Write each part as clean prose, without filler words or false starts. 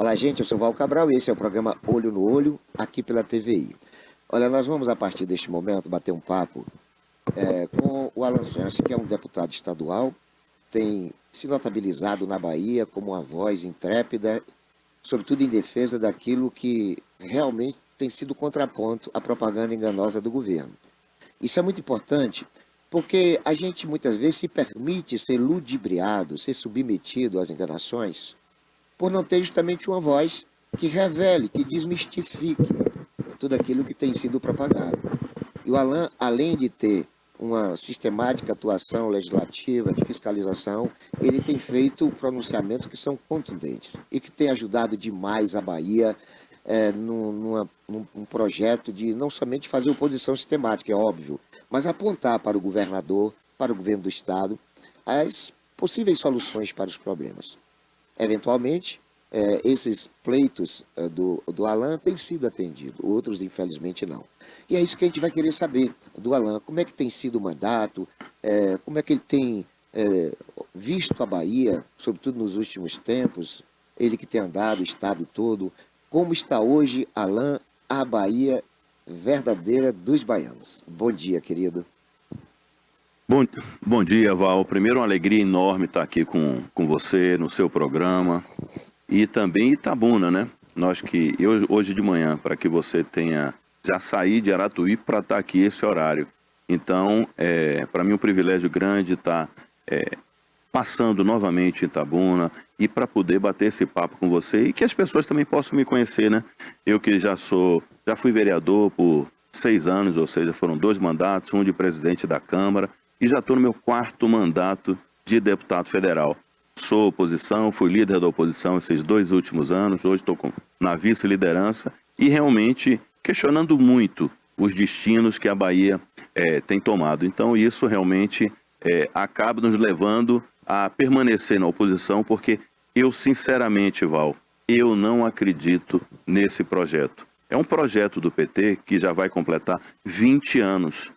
Olá, gente, eu sou Val Cabral e esse é o programa Olho no Olho, aqui pela TVI. Olha, nós vamos, a partir deste momento, bater um papo com o Alan Chance, que é um deputado estadual, tem se notabilizado na Bahia como uma voz intrépida, sobretudo em defesa daquilo que realmente tem sido contraponto à propaganda enganosa do governo. Isso é muito importante porque a gente muitas vezes se permite ser ludibriado, ser submetido às enganações, por não ter justamente uma voz que revele, que desmistifique tudo aquilo que tem sido propagado. E o Alan, além de ter uma sistemática atuação legislativa, de fiscalização, ele tem feito pronunciamentos que são contundentes e que tem ajudado demais a Bahia num projeto de não somente fazer oposição sistemática, é óbvio, mas apontar para o governador, para o governo do Estado, as possíveis soluções para os problemas. Eventualmente, esses pleitos do Alan têm sido atendidos, outros infelizmente não. E é isso que a gente vai querer saber do Alan, como é que tem sido o mandato, como é que ele tem visto a Bahia, sobretudo nos últimos tempos, ele que tem andado o estado todo, como está hoje, Alan, a Bahia verdadeira dos baianos. Bom dia, querido. Bom dia, Val. Primeiro, uma alegria enorme estar aqui com você, no seu programa. E também Itabuna, né? Hoje de manhã, para que você tenha já sair de Aratuí para estar aqui esse horário. Então, para mim um privilégio grande estar passando novamente em Itabuna e para poder bater esse papo com você e que as pessoas também possam me conhecer, né? Eu que já fui vereador por 6 anos, ou seja, foram 2 mandatos, um de presidente da Câmara, e já estou no meu 4º mandato de deputado federal. Sou oposição, fui líder da oposição esses 2 últimos anos, hoje estou na vice-liderança e realmente questionando muito os destinos que a Bahia tem tomado. Então isso realmente acaba nos levando a permanecer na oposição, porque eu sinceramente, Val, eu não acredito nesse projeto. É um projeto do PT que já vai completar 20 anos.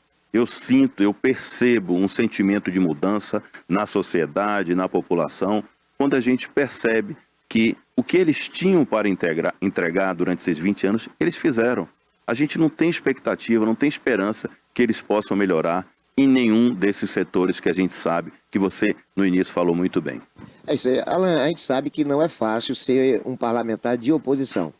Eu percebo um sentimento de mudança na sociedade, na população, quando a gente percebe que o que eles tinham para entregar durante esses 20 anos, eles fizeram. A gente não tem expectativa, não tem esperança que eles possam melhorar em nenhum desses setores que a gente sabe, que você no início falou muito bem. É isso aí. Alan, a gente sabe que não é fácil ser um parlamentar de oposição.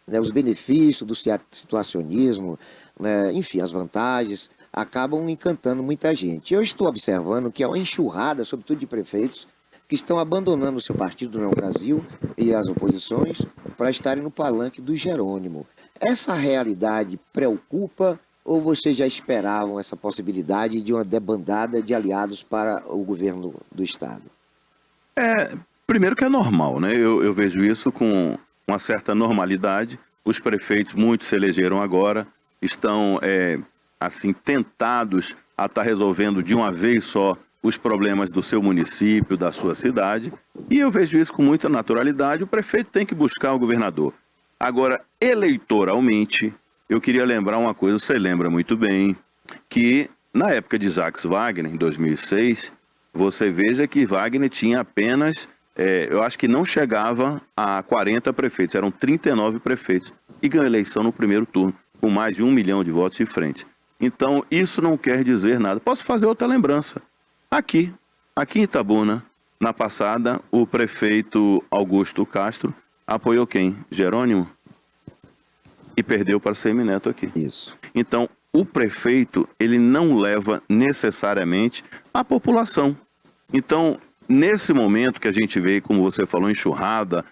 Né? Os benefícios do situacionismo, né? Enfim, as vantagens acabam encantando muita gente. Eu estou observando que há uma enxurrada, sobretudo de prefeitos, que estão abandonando o seu partido no Brasil e as oposições para estarem no palanque do Jerônimo. Essa realidade preocupa ou vocês já esperavam essa possibilidade de uma debandada de aliados para o governo do Estado? Primeiro que é normal, né? Eu vejo isso com uma certa normalidade. Os prefeitos, muitos se elegeram agora, estão assim, tentados a estar resolvendo de uma vez só os problemas do seu município, da sua cidade, e eu vejo isso com muita naturalidade. O prefeito tem que buscar o governador. Agora, eleitoralmente, eu queria lembrar uma coisa, você lembra muito bem, que na época de Jacques Wagner, em 2006, você veja que Wagner tinha apenas, eu acho que não chegava a 40 prefeitos, eram 39 prefeitos, e ganhou a eleição no primeiro turno, com mais de 1 milhão de votos de frente. Então, isso não quer dizer nada. Posso fazer outra lembrança. Aqui em Itabuna, na passada, o prefeito Augusto Castro apoiou quem? Jerônimo? E perdeu para Semineto aqui. Isso. Então, o prefeito, ele não leva necessariamente a população. Então, nesse momento que a gente vê, como você falou, enxurrada,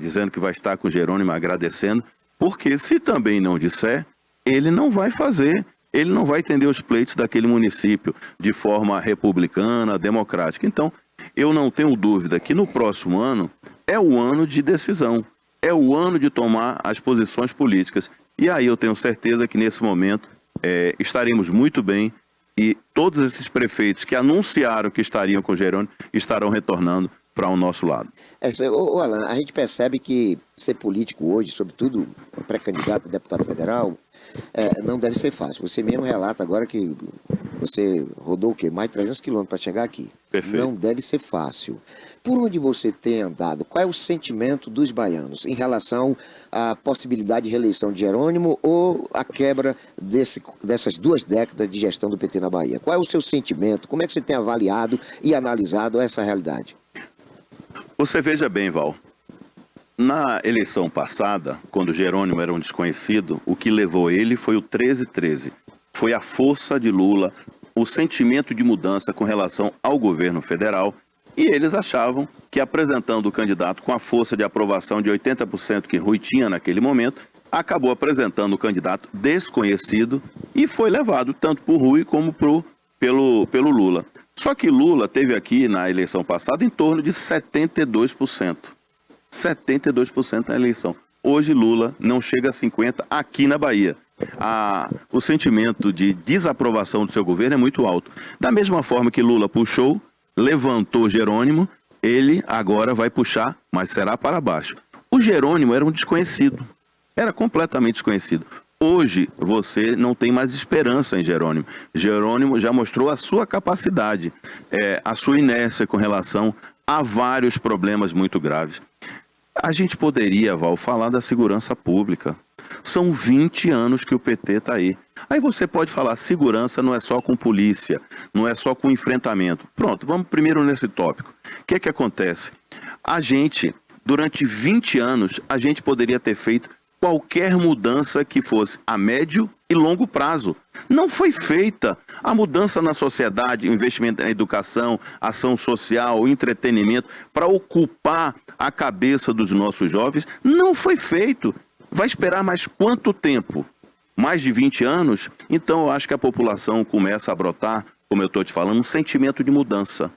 dizendo que vai estar com o Jerônimo, agradecendo, porque se também não disser, ele não vai fazer. Ele não vai atender os pleitos daquele município de forma republicana, democrática. Então, eu não tenho dúvida que no próximo ano é o ano de decisão, é o ano de tomar as posições políticas. E aí eu tenho certeza que nesse momento estaremos muito bem e todos esses prefeitos que anunciaram que estariam com o Jerônimo estarão retornando para o nosso lado. Alan, a gente percebe que ser político hoje, sobretudo pré-candidato a deputado federal, não deve ser fácil. Você mesmo relata agora que Você rodou o quê? Mais de 300 quilômetros para chegar aqui. Perfeito. Não deve ser fácil. Por onde você tem andado, qual é o sentimento dos baianos em relação à possibilidade de reeleição de Jerônimo ou a quebra dessas 2 décadas de gestão do PT na Bahia? Qual é o seu sentimento? Como é que você tem avaliado e analisado essa realidade? Você veja bem, Val. Na eleição passada, quando Jerônimo era um desconhecido, o que levou ele foi o 13-13. Foi a força de Lula, o sentimento de mudança com relação ao governo federal, e eles achavam que apresentando o candidato com a força de aprovação de 80% que Rui tinha naquele momento, acabou apresentando o candidato desconhecido e foi levado tanto por Rui como pelo Lula. Só que Lula teve aqui na eleição passada em torno de 72%. 72% na eleição. Hoje Lula não chega a 50% aqui na Bahia. O sentimento de desaprovação do seu governo é muito alto. Da mesma forma que Lula puxou, levantou Jerônimo, ele agora vai puxar, mas será para baixo. O Jerônimo era um desconhecido, era completamente desconhecido. Hoje você não tem mais esperança em Jerônimo. Jerônimo já mostrou a sua capacidade, a sua inércia com relação a vários problemas muito graves. A gente poderia, Val, falar da segurança pública. São 20 anos que o PT está aí. Aí você pode falar, segurança não é só com polícia, não é só com enfrentamento. Pronto, vamos primeiro nesse tópico. O que é que acontece? A gente, durante 20 anos, a gente poderia ter feito qualquer mudança que fosse a médio e longo prazo. Não foi feita a mudança na sociedade, investimento na educação, ação social, entretenimento, para ocupar a cabeça dos nossos jovens. Não foi feito. Vai esperar mais quanto tempo? Mais de 20 anos? Então eu acho que a população começa a brotar, como eu estou te falando, um sentimento de mudança.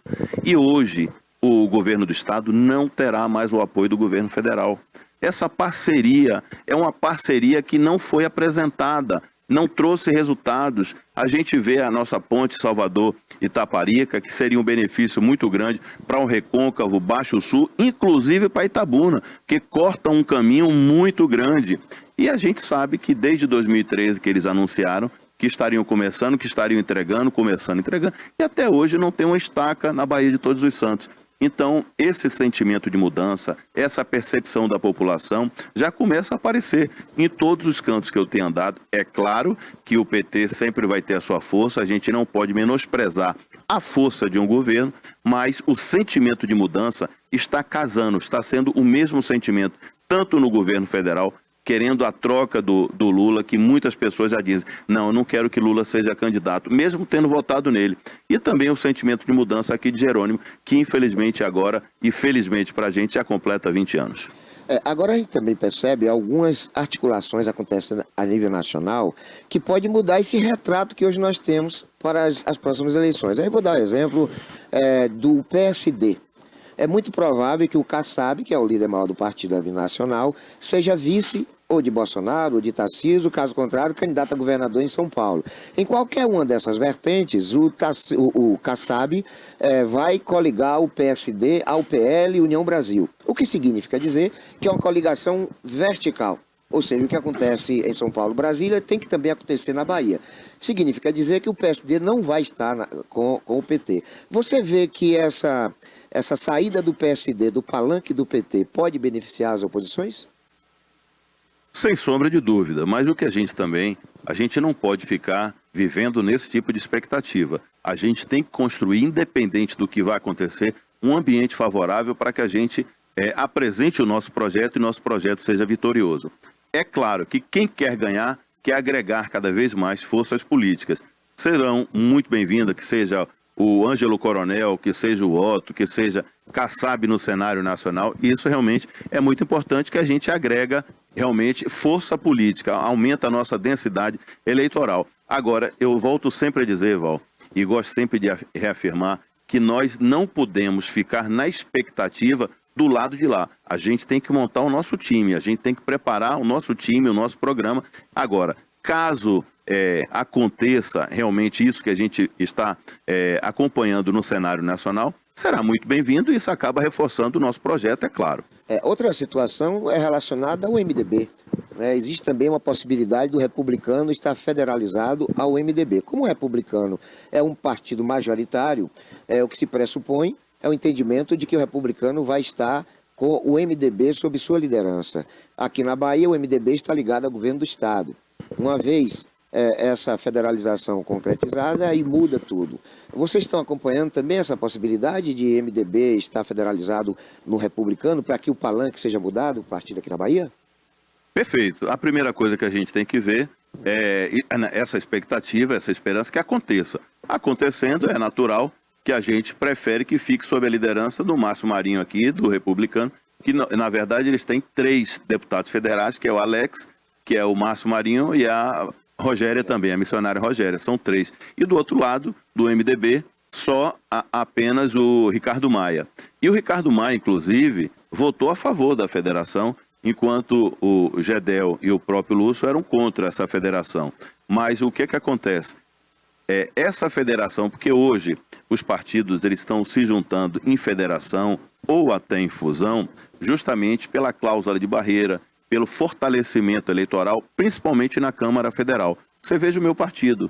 E hoje o governo do estado não terá mais o apoio do governo federal. Essa parceria é uma parceria que não foi apresentada, não trouxe resultados. A gente vê a nossa ponte Salvador-Itaparica, que seria um benefício muito grande para o Recôncavo, Baixo Sul, inclusive para Itabuna, que corta um caminho muito grande. E a gente sabe que desde 2013 que eles anunciaram que estariam começando, que estariam entregando, começando, entregando, e até hoje não tem uma estaca na Baía de Todos os Santos. Então, esse sentimento de mudança, essa percepção da população já começa a aparecer em todos os cantos que eu tenho andado. É claro que o PT sempre vai ter a sua força, a gente não pode menosprezar a força de um governo, mas o sentimento de mudança está casando, está sendo o mesmo sentimento, tanto no governo federal, querendo a troca do Lula, que muitas pessoas já dizem, não, eu não quero que Lula seja candidato, mesmo tendo votado nele. E também o sentimento de mudança aqui de Jerônimo, que infelizmente agora, e felizmente para a gente, já completa 20 anos. Agora a gente também percebe algumas articulações acontecendo a nível nacional que pode mudar esse retrato que hoje nós temos para as próximas eleições. Aí eu vou dar o exemplo do PSD. É muito provável que o Kassab, que é o líder maior do partido a nível nacional, seja vice ou de Bolsonaro, ou de Tarcísio, caso contrário, candidato a governador em São Paulo. Em qualquer uma dessas vertentes, o Kassab vai coligar o PSD ao PL e União Brasil. O que significa dizer que é uma coligação vertical. Ou seja, o que acontece em São Paulo, Brasília, tem que também acontecer na Bahia. Significa dizer que o PSD não vai estar com o PT. Você vê que essa saída do PSD, do palanque do PT, pode beneficiar as oposições? Sem sombra de dúvida, mas o que a gente não pode ficar vivendo nesse tipo de expectativa. A gente tem que construir, independente do que vai acontecer, um ambiente favorável para que a gente apresente o nosso projeto e nosso projeto seja vitorioso. É claro que quem quer ganhar, quer agregar cada vez mais forças políticas. Serão muito bem-vindas, que seja o Ângelo Coronel, que seja o Otto, que seja Kassab no cenário nacional. Isso realmente é muito importante, que a gente agrega realmente força política, aumenta a nossa densidade eleitoral. Agora, eu volto sempre a dizer, Val, e gosto sempre de reafirmar, que nós não podemos ficar na expectativa do lado de lá. A gente tem que montar o nosso time, a gente tem que preparar o nosso time, o nosso programa. Agora, caso aconteça realmente isso que a gente está acompanhando no cenário nacional, será muito bem-vindo e isso acaba reforçando o nosso projeto, é claro. Outra situação é relacionada ao MDB. Né? Existe também uma possibilidade do republicano estar federalizado ao MDB. Como o republicano é um partido majoritário, o que se pressupõe é o entendimento de que o republicano vai estar com o MDB sob sua liderança. Aqui na Bahia, o MDB está ligado ao governo do Estado. Uma vez essa federalização concretizada, aí muda tudo. Vocês estão acompanhando também essa possibilidade de MDB estar federalizado no republicano para que o palanque seja mudado, o partido aqui na Bahia? Perfeito. A primeira coisa que a gente tem que ver é essa expectativa, essa esperança que aconteça. Acontecendo, é natural que a gente prefere que fique sob a liderança do Márcio Marinho aqui, do republicano, que na verdade eles têm 3 deputados federais, que é o Alex, que é o Márcio Marinho e a Rogéria também, a missionária Rogéria, são 3. E do outro lado, do MDB, só apenas o Ricardo Maia. E o Ricardo Maia, inclusive, votou a favor da federação, enquanto o Gedel e o próprio Lúcio eram contra essa federação. Mas o que acontece? Essa federação, porque hoje os partidos eles estão se juntando em federação ou até em fusão, justamente pela cláusula de barreira, pelo fortalecimento eleitoral, principalmente na Câmara Federal. Você veja o meu partido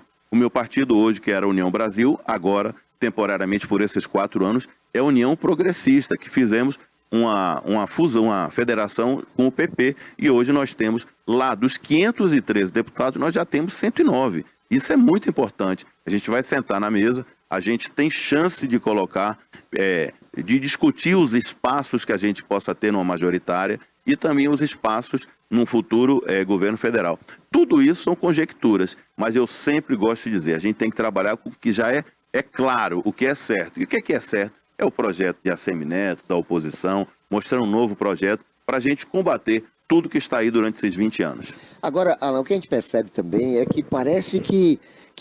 hoje, que era a União Brasil, agora, temporariamente por esses 4 anos, é a União Progressista, que fizemos uma fusão, uma federação com o PP, e hoje nós temos lá dos 513 deputados, nós já temos 109. Isso é muito importante. A gente vai sentar na mesa, a gente tem chance de colocar, de discutir os espaços que a gente possa ter numa majoritária e também os espaços num futuro governo federal. Tudo isso são conjecturas, mas eu sempre gosto de dizer, a gente tem que trabalhar com o que já é claro, o que é certo. E o que é certo? É o projeto de Assemineto, da oposição, mostrando um novo projeto para a gente combater tudo que está aí durante esses 20 anos. Agora, Alan, o que a gente percebe também é que parece que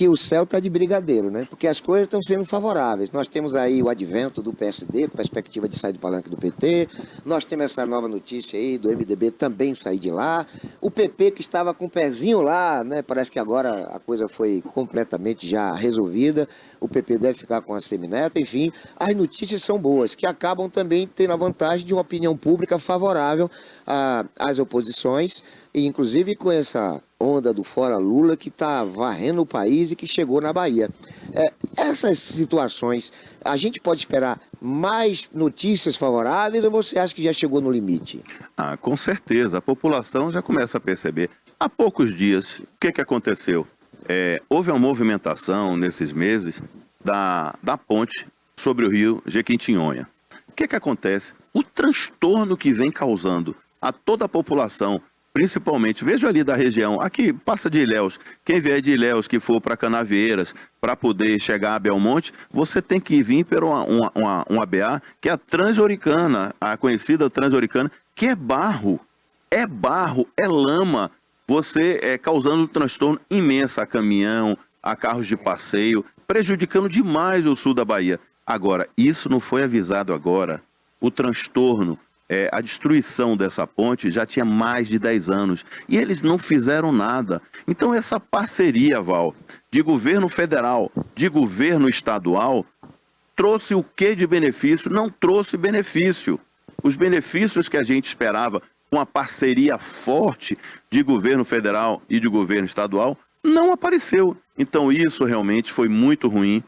o céu está de brigadeiro, né? Porque as coisas estão sendo favoráveis. Nós temos aí o advento do PSD, com perspectiva de sair do palanque do PT. Nós temos essa nova notícia aí do MDB também sair de lá. O PP que estava com o pezinho lá, né? Parece que agora a coisa foi completamente já resolvida. O PP deve ficar com a Semineto. Enfim, as notícias são boas, que acabam também tendo a vantagem de uma opinião pública favorável às oposições, e inclusive com essa onda do Fora Lula que está varrendo o país e que chegou na Bahia. Essas situações, a gente pode esperar mais notícias favoráveis ou você acha que já chegou no limite? Com certeza, a população já começa a perceber. Há poucos dias, o que aconteceu? Houve uma movimentação nesses meses da ponte sobre o rio Jequitinhonha. O que acontece? O transtorno que vem causando a toda a população, principalmente, vejo ali da região, aqui passa de Ilhéus, quem vier de Ilhéus que for para Canavieiras, para poder chegar a Belmonte, você tem que vir por uma BA, que é a Transouricana, a conhecida Transouricana, que é barro, é lama, você causando um transtorno imenso a caminhão, a carros de passeio, prejudicando demais o sul da Bahia. Agora, isso não foi avisado agora, o transtorno, a destruição dessa ponte já tinha mais de 10 anos e eles não fizeram nada. Então essa parceria, Val, de governo federal, de governo estadual, trouxe o que de benefício? Não trouxe benefício. Os benefícios que a gente esperava com a parceria forte de governo federal e de governo estadual não apareceu. Então isso realmente foi muito ruim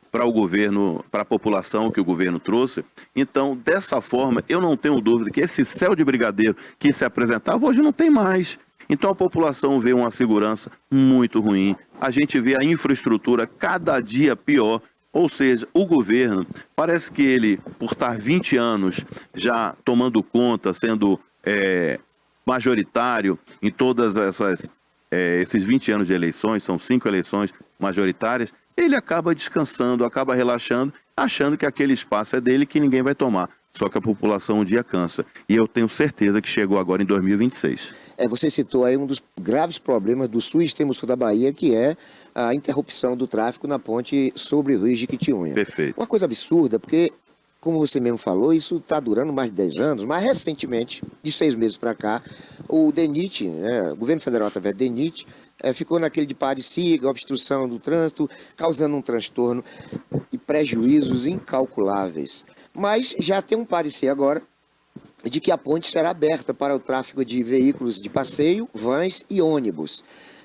para o governo, para a população que o governo trouxe. Então, dessa forma, eu não tenho dúvida que esse céu de brigadeiro que se apresentava, hoje não tem mais. Então, a população vê uma segurança muito ruim. A gente vê a infraestrutura cada dia pior. Ou seja, o governo, parece que ele, por estar 20 anos já tomando conta, sendo majoritário em todas esses 20 anos de eleições, são 5 eleições majoritárias, ele acaba descansando, acaba relaxando, achando que aquele espaço é dele, que ninguém vai tomar. Só que a população um dia cansa. E eu tenho certeza que chegou agora em 2026. Você citou aí um dos graves problemas do sul e extremo sul da Bahia, que é a interrupção do tráfego na ponte sobre o rio Jequitinhonha. Perfeito. Uma coisa absurda, porque, como você mesmo falou, isso está durando mais de 10 anos, mas recentemente, de 6 meses para cá, o DENIT, o governo federal através do DENIT, ficou naquele de pare-siga, obstrução do trânsito, causando um transtorno. E prejuízos incalculáveis. Mas já tem um parecer agora de que a ponte será aberta para o tráfego de veículos de passeio, vans e ônibus.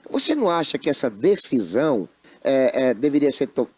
Você não acha que essa decisão deveria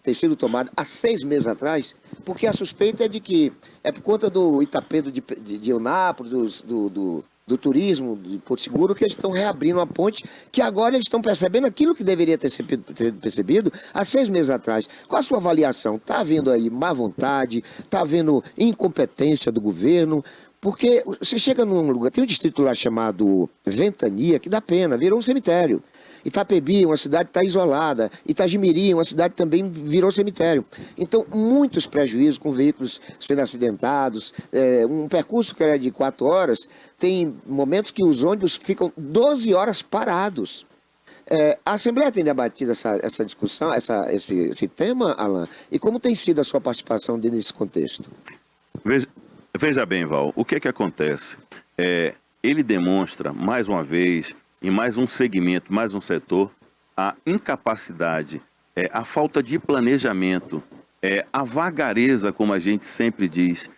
ter sido tomada há 6 meses atrás? Porque a suspeita é de que é por conta do Itapedo de Eunápolis, do turismo, do Porto Seguro, que eles estão reabrindo a ponte, que agora eles estão percebendo aquilo que deveria ter sido percebido há 6 meses atrás. Qual a sua avaliação? Está havendo aí má vontade? Está havendo incompetência do governo? Porque você chega num lugar, tem um distrito lá chamado Ventania, que dá pena, virou um cemitério. Itapebi, uma cidade está isolada. Itagimirim, uma cidade também virou cemitério. Então, muitos prejuízos com veículos sendo acidentados. Um percurso que era de 4 horas, tem momentos que os ônibus ficam 12 horas parados. A Assembleia tem debatido essa discussão, esse tema, Alan? E como tem sido a sua participação nesse contexto? Veja bem, Val, o que é que acontece? Ele demonstra, mais uma vez, em mais um segmento, mais um setor, a incapacidade, a falta de planejamento, a vagareza, como a gente sempre diz,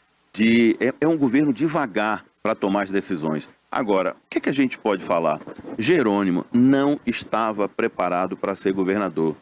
é um governo devagar para tomar as decisões. Agora, o que é que a gente pode falar? Jerônimo não estava preparado para ser governador.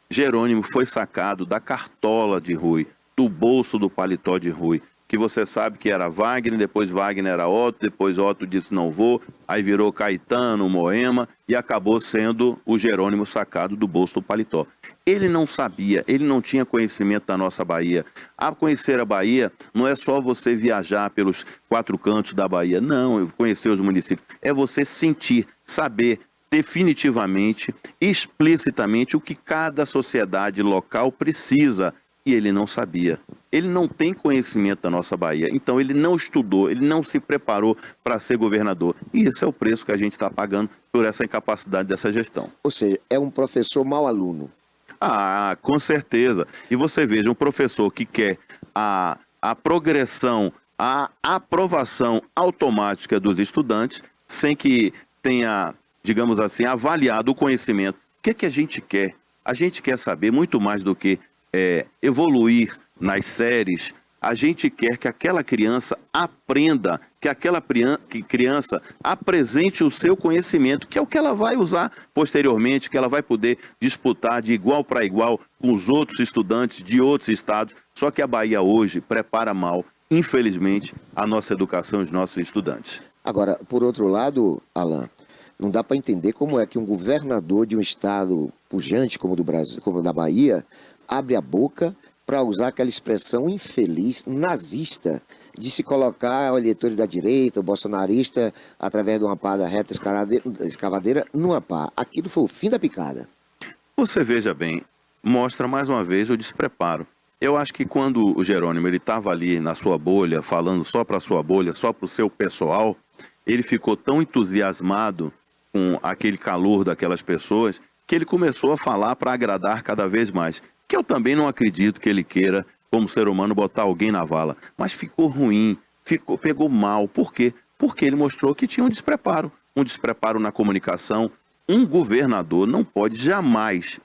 Jerônimo foi sacado da cartola de Rui, do bolso do paletó de Rui, que você sabe que era Wagner, depois Wagner era Otto, depois Otto disse não vou, aí virou Caetano, Moema, e acabou sendo o Jerônimo sacado do bolso do paletó. Ele não sabia, ele não tinha conhecimento da nossa Bahia. A conhecer a Bahia não é só você viajar pelos 4 cantos da Bahia, não, conhecer os municípios, é você sentir, saber definitivamente, explicitamente o que cada sociedade local precisa. E ele não sabia. Ele não tem conhecimento da nossa Bahia. Então ele não estudou, ele não se preparou para ser governador. E esse é o preço que a gente está pagando por essa incapacidade dessa gestão. Ou seja, é um professor mau aluno. Ah, com certeza. E você veja, um professor que quer a progressão, a aprovação automática dos estudantes, sem que tenha, digamos assim, avaliado o conhecimento. O que é que a gente quer? A gente quer saber muito mais do que evoluir nas séries. A gente quer que aquela criança aprenda, que aquela criança apresente o seu conhecimento, que é o que ela vai usar posteriormente, que ela vai poder disputar de igual para igual com os outros estudantes de outros estados. Só que a Bahia hoje prepara mal, infelizmente, a nossa educação e os nossos estudantes. Agora, por outro lado, Alan, não dá para entender como é que um governador de um estado pujante como o do Brasil, como o da Bahia, abre a boca para usar aquela expressão infeliz, nazista, de se colocar o eleitor da direita, o bolsonarista, através de uma pá da reta escavadeira, numa pá. Aquilo foi o fim da picada. Você veja bem, mostra mais uma vez o despreparo. Eu acho que quando o Jerônimo estava ali na sua bolha, falando só para a sua bolha, só para o seu pessoal, ele ficou tão entusiasmado com aquele calor daquelas pessoas que ele começou a falar para agradar cada vez mais. Que eu também não acredito que ele queira, como ser humano, botar alguém na vala. Mas ficou ruim, pegou mal. Por quê? Porque ele mostrou que tinha um despreparo na comunicação. Um governador não pode jamais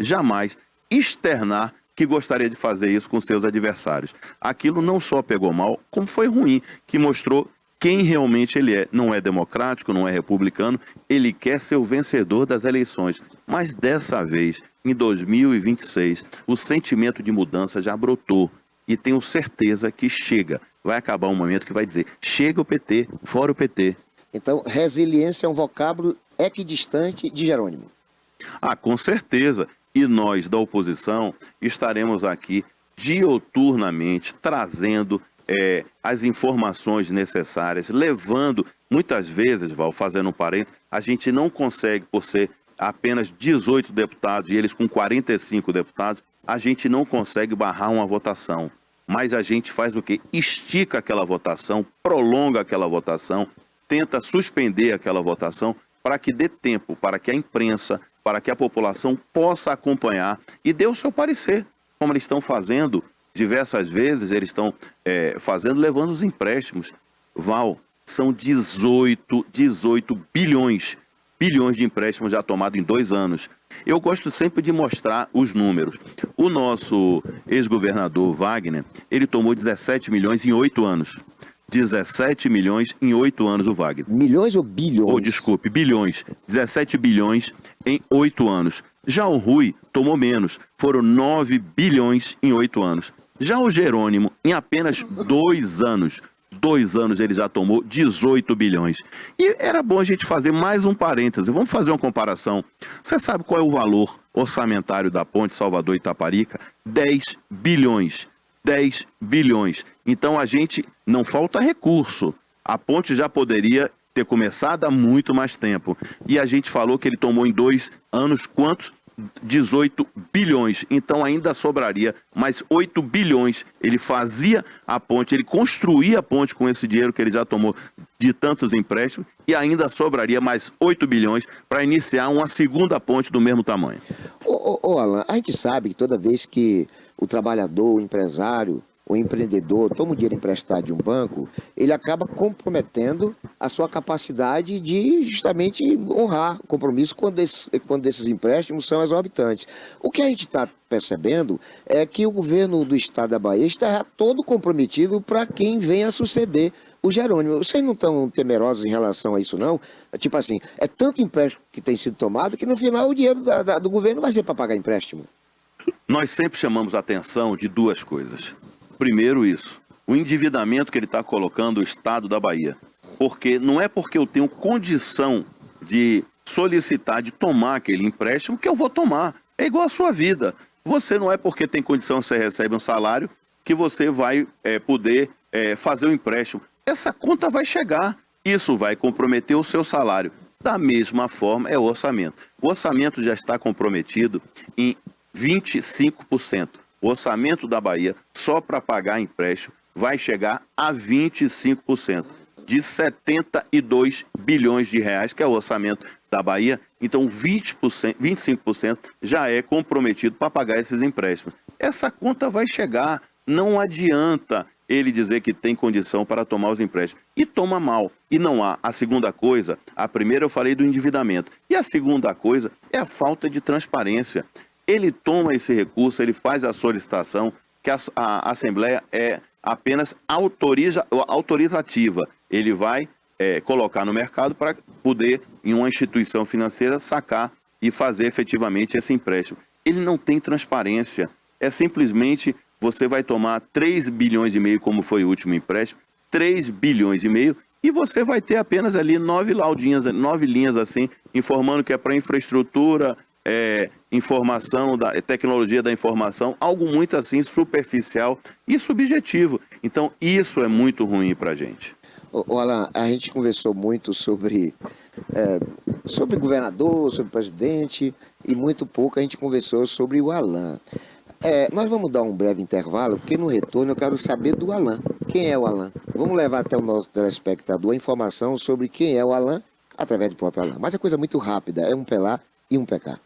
externar que gostaria de fazer isso com seus adversários. Aquilo não só pegou mal, como foi ruim, que mostrou quem realmente ele é. Não é democrático, não é republicano, ele quer ser o vencedor das eleições. Mas dessa vez, em 2026, o sentimento de mudança já brotou. E tenho certeza que chega. Vai acabar um momento que vai dizer, chega o PT, fora o PT. Então, resiliência é um vocábulo equidistante de Jerônimo. Ah, com certeza. E nós, da oposição, estaremos aqui dioturnamente trazendo as informações necessárias, levando, muitas vezes, Val, fazendo um parênteses, a gente não consegue, por ser apenas 18 deputados e eles com 45 deputados, a gente não consegue barrar uma votação. Mas a gente faz o quê? Estica aquela votação, prolonga aquela votação, tenta suspender aquela votação para que dê tempo, para que a imprensa, para que a população possa acompanhar e dê o seu parecer, como eles estão fazendo diversas vezes, eles estão fazendo, levando os empréstimos. Val, são 18 bilhões bilhões de empréstimos já tomados em 2 anos. Eu gosto sempre de mostrar os números. O nosso ex-governador Wagner, ele tomou 17 milhões em 8 anos. 17 milhões em 8 anos o Wagner. Milhões ou bilhões? Oh, desculpe, bilhões. 17 bilhões em 8 anos. Já o Rui tomou menos. Foram 9 bilhões em 8 anos. Já o Jerônimo, em apenas 2 anos, 2 anos ele já tomou 18 bilhões. E era bom a gente fazer mais um parêntese. Vamos fazer uma comparação. Você sabe qual é o valor orçamentário da ponte Salvador-Itaparica? 10 bilhões. 10 bilhões. Então a gente não falta recurso. A ponte já poderia ter começado há muito mais tempo. E a gente falou que ele tomou em 2 anos quantos? 18 bilhões, então ainda sobraria mais 8 bilhões. Ele fazia a ponte, ele construía a ponte com esse dinheiro que ele já tomou de tantos empréstimos e ainda sobraria mais 8 bilhões para iniciar uma segunda ponte do mesmo tamanho. Alan, a gente sabe que toda vez que o trabalhador, o empresário, o empreendedor toma o dinheiro emprestado de um banco, ele acaba comprometendo a sua capacidade de justamente honrar o compromisso quando esses empréstimos são exorbitantes. O que a gente está percebendo é que o governo do estado da Bahia está todo comprometido para quem venha a suceder o Jerônimo. Vocês não estão temerosos em relação a isso, não? Tipo assim, é tanto empréstimo que tem sido tomado que no final o dinheiro do governo vai ser para pagar empréstimo. Nós sempre chamamos a atenção de 2 coisas. Primeiro isso, o endividamento que ele está colocando o estado da Bahia. Porque não é porque eu tenho condição de solicitar, de tomar aquele empréstimo que eu vou tomar. É igual a sua vida. Você não é porque tem condição, você recebe um salário, que você vai poder fazer o empréstimo. Essa conta vai chegar. Isso vai comprometer o seu salário. Da mesma forma é o orçamento. O orçamento já está comprometido em 25%. O orçamento da Bahia, só para pagar empréstimo, vai chegar a 25%, de 72 bilhões de reais, que é o orçamento da Bahia. Então, 25% já é comprometido para pagar esses empréstimos. Essa conta vai chegar, não adianta ele dizer que tem condição para tomar os empréstimos. E toma mal, e não há. A segunda coisa, a primeira eu falei do endividamento, e a segunda coisa é a falta de transparência. Ele toma esse recurso, ele faz a solicitação, que a Assembleia é apenas autorizativa. Ele vai colocar no mercado para poder, em uma instituição financeira, sacar e fazer efetivamente esse empréstimo. Ele não tem transparência. É simplesmente, você vai tomar 3 bilhões e meio, como foi o último empréstimo, 3 bilhões e meio, e você vai ter apenas ali 9 linhas assim, informando que é para infraestrutura, informação, tecnologia da informação, algo muito assim superficial e subjetivo. Então isso é muito ruim para a gente. Alan, a gente conversou muito sobre governador, sobre presidente, e muito pouco a gente conversou sobre o Alan. Nós vamos dar um breve intervalo, porque no retorno eu quero saber do Alan. Quem é o Alan? Vamos levar até o nosso telespectador a informação sobre quem é o Alan, através do próprio Alan. Mas é coisa muito rápida, é um pelar e um pecar.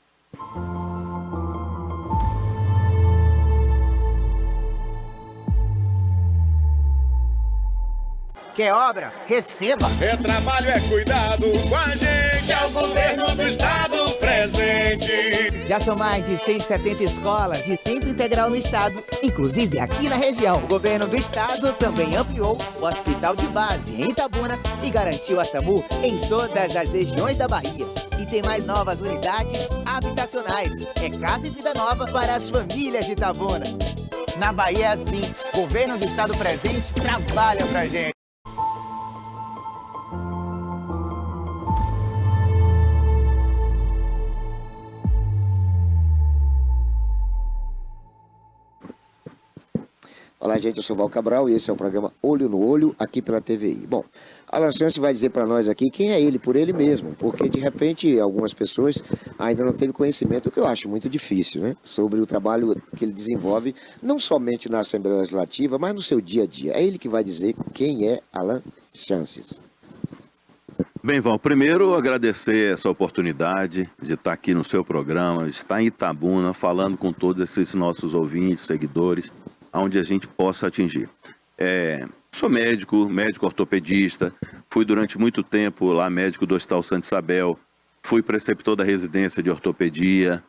Quer obra? Receba! É trabalho, é cuidado com a gente, é o governo do estado presente. Já são mais de 170 escolas de tempo integral no estado, inclusive aqui na região. O governo do estado também ampliou o hospital de base em Itabuna e garantiu a SAMU em todas as regiões da Bahia. E tem mais novas unidades habitacionais. É casa e vida nova para as famílias de Itabuna. Na Bahia é assim, governo do estado presente trabalha pra gente. Olá, gente, eu sou o Val Cabral e esse é o programa Olho no Olho, aqui pela TVI. Bom, Alan Chance vai dizer para nós aqui quem é ele, por ele mesmo, porque de repente algumas pessoas ainda não teve conhecimento, o que eu acho muito difícil, né? Sobre o trabalho que ele desenvolve, não somente na Assembleia Legislativa, mas no seu dia a dia. É ele que vai dizer quem é Alan Chances. Bem, Val, primeiro agradecer essa oportunidade de estar aqui no seu programa, de estar em Itabuna, falando com todos esses nossos ouvintes, seguidores, onde a gente possa atingir. Sou médico ortopedista, fui durante muito tempo lá médico do Hospital Santa Isabel, fui preceptor da residência de ortopedia,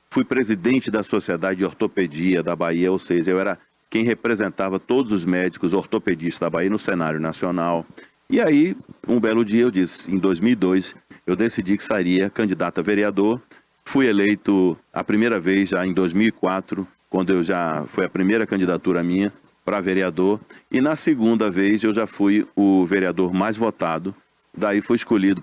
fui presidente da Sociedade de Ortopedia da Bahia, ou seja, eu era quem representava todos os médicos ortopedistas da Bahia no cenário nacional. E aí, um belo dia, eu disse, em 2002, eu decidi que seria candidato a vereador. Fui eleito a primeira vez já em 2004, quando foi a primeira candidatura minha para vereador. E na segunda vez eu já fui o vereador mais votado. Daí fui escolhido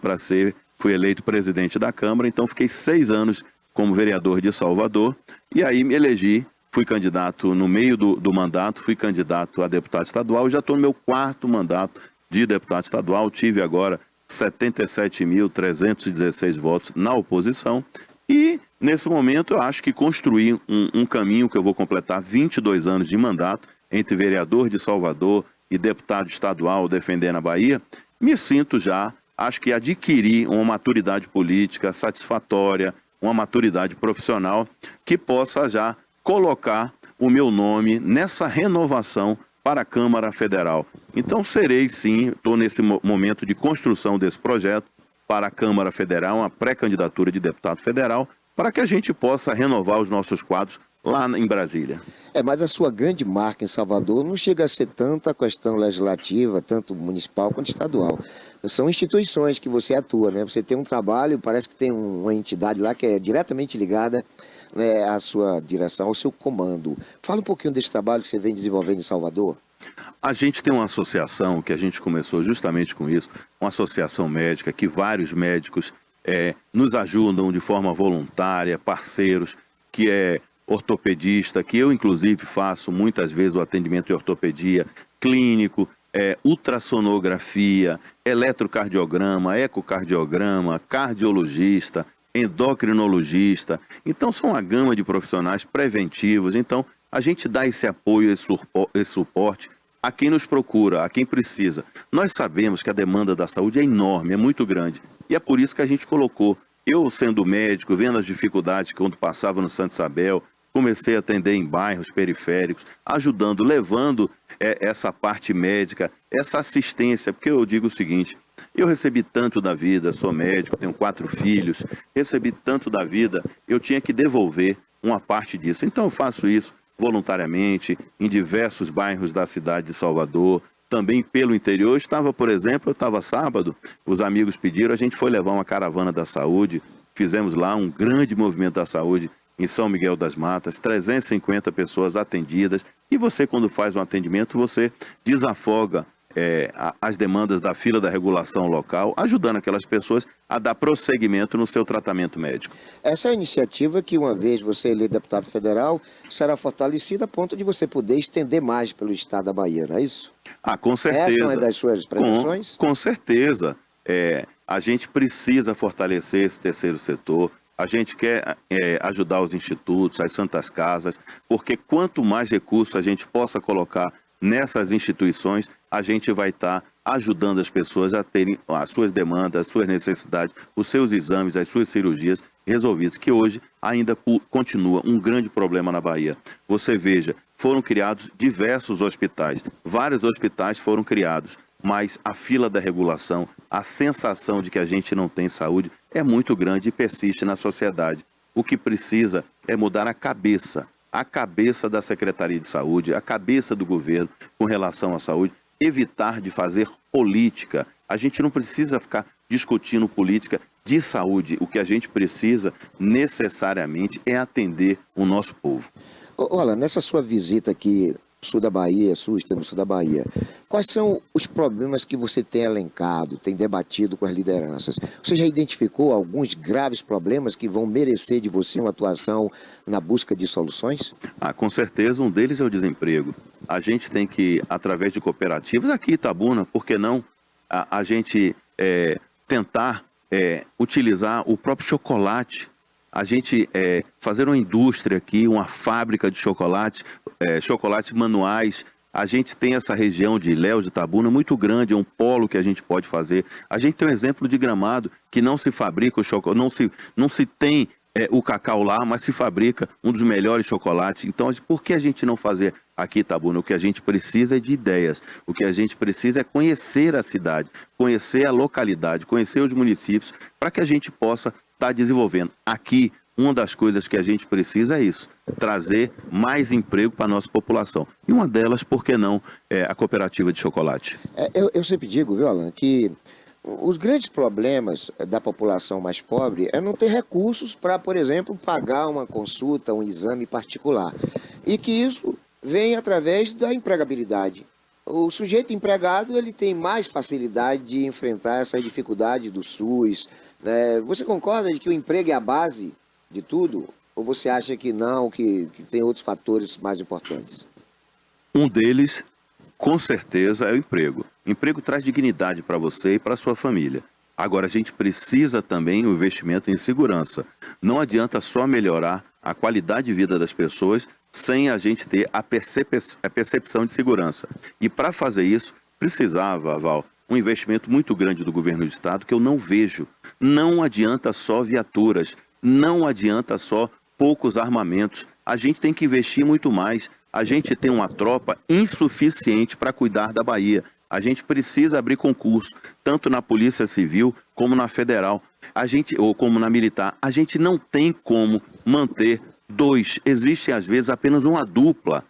fui eleito presidente da Câmara. Então fiquei 6 anos como vereador de Salvador. E aí me elegi, fui candidato no meio do mandato, fui candidato a deputado estadual. Já estou no meu 4º mandato de deputado estadual. Tive agora 77.316 votos na oposição. E, nesse momento, eu acho que construí um caminho que eu vou completar 22 anos de mandato entre vereador de Salvador e deputado estadual defendendo a Bahia. Me sinto acho que adquiri uma maturidade política satisfatória, uma maturidade profissional que possa já colocar o meu nome nessa renovação para a Câmara Federal. Então, serei sim, estou nesse momento de construção desse projeto, para a Câmara Federal, uma pré-candidatura de deputado federal, para que a gente possa renovar os nossos quadros lá em Brasília. Mas a sua grande marca em Salvador não chega a ser tanto a questão legislativa, tanto municipal quanto estadual. São instituições que você atua, né? Você tem um trabalho, parece que tem uma entidade lá que é diretamente ligada, né, à sua direção, ao seu comando. Fala um pouquinho desse trabalho que você vem desenvolvendo em Salvador. A gente tem uma associação que a gente começou justamente com isso, uma associação médica que vários médicos nos ajudam de forma voluntária, parceiros, que é ortopedista, que eu inclusive faço muitas vezes o atendimento de ortopedia, clínico, ultrassonografia, eletrocardiograma, ecocardiograma, cardiologista, endocrinologista. Então são uma gama de profissionais preventivos. Então a gente dá esse apoio, esse suporte a quem nos procura, a quem precisa. Nós sabemos que a demanda da saúde é enorme, é muito grande. E é por isso que a gente colocou, eu sendo médico, vendo as dificuldades quando passava no Santa Isabel, comecei a atender em bairros periféricos, ajudando, levando essa parte médica, essa assistência, porque eu digo o seguinte, eu recebi tanto da vida, sou médico, tenho 4 filhos, recebi tanto da vida, eu tinha que devolver uma parte disso. Então eu faço isso voluntariamente em diversos bairros da cidade de Salvador, também pelo interior. Por exemplo, eu estava sábado, os amigos pediram, a gente foi levar uma caravana da saúde, fizemos lá um grande movimento da saúde em São Miguel das Matas, 350 pessoas atendidas, e você, quando faz um atendimento, você desafoga as demandas da fila da regulação local, ajudando aquelas pessoas a dar prosseguimento no seu tratamento médico. Essa é a iniciativa que, uma vez você eleito deputado federal, será fortalecida a ponto de você poder estender mais pelo estado da Bahia, não é isso? Com certeza. Essa é uma das suas pretensões? Com certeza. A gente precisa fortalecer esse terceiro setor. A gente quer ajudar os institutos, as santas casas, porque quanto mais recursos a gente possa colocar nessas instituições, a gente vai estar ajudando as pessoas a terem as suas demandas, as suas necessidades, os seus exames, as suas cirurgias resolvidas, que hoje ainda continua um grande problema na Bahia. Você veja, foram criados diversos hospitais, vários hospitais foram criados, mas a fila da regulação, a sensação de que a gente não tem saúde é muito grande e persiste na sociedade. O que precisa é mudar a cabeça da Secretaria de Saúde, a cabeça do governo com relação à saúde, evitar de fazer política. A gente não precisa ficar discutindo política de saúde. O que a gente precisa necessariamente é atender o nosso povo. Olha, nessa sua visita aqui sul da Bahia, extremo sul da Bahia, quais são os problemas que você tem elencado, tem debatido com as lideranças? Você já identificou alguns graves problemas que vão merecer de você uma atuação na busca de soluções? Com certeza, um deles é o desemprego. A gente tem que, através de cooperativas, aqui em Itabuna, por que não, a gente tentar utilizar o próprio chocolate, a gente fazer uma indústria aqui, uma fábrica de chocolates manuais. A gente tem essa região de Ilhéus de Itabuna muito grande, é um polo que a gente pode fazer. A gente tem um exemplo de Gramado, que não se fabrica o chocolate, não se tem o cacau lá, mas se fabrica um dos melhores chocolates. Então, por que a gente não fazer aqui, Itabuna, o que a gente precisa é de ideias, o que a gente precisa é conhecer a cidade, conhecer a localidade, conhecer os municípios, para que a gente possa estar desenvolvendo. Aqui, uma das coisas que a gente precisa é isso, trazer mais emprego para a nossa população. E uma delas, por que não, é a cooperativa de chocolate. Eu sempre digo, viu, Alan, que os grandes problemas da população mais pobre é não ter recursos para, por exemplo, pagar uma consulta, um exame particular. E que isso vem através da empregabilidade. O sujeito empregado ele tem mais facilidade de enfrentar essa dificuldade do SUS, né? Você concorda de que o emprego é a base de tudo? Ou você acha que não, que tem outros fatores mais importantes? Um deles, com certeza, é o emprego. Emprego traz dignidade para você e para a sua família. Agora, a gente precisa também do investimento em segurança. Não adianta só melhorar a qualidade de vida das pessoas sem a gente ter a percepção de segurança. E para fazer isso, precisava, Val, um investimento muito grande do governo do estado que eu não vejo. Não adianta só viaturas, não adianta só poucos armamentos. A gente tem que investir muito mais. A gente tem uma tropa insuficiente para cuidar da Bahia. A gente precisa abrir concurso, tanto na Polícia Civil como na Federal, ou como na Militar. A gente não tem como manter dois. Existem, às vezes, apenas uma dupla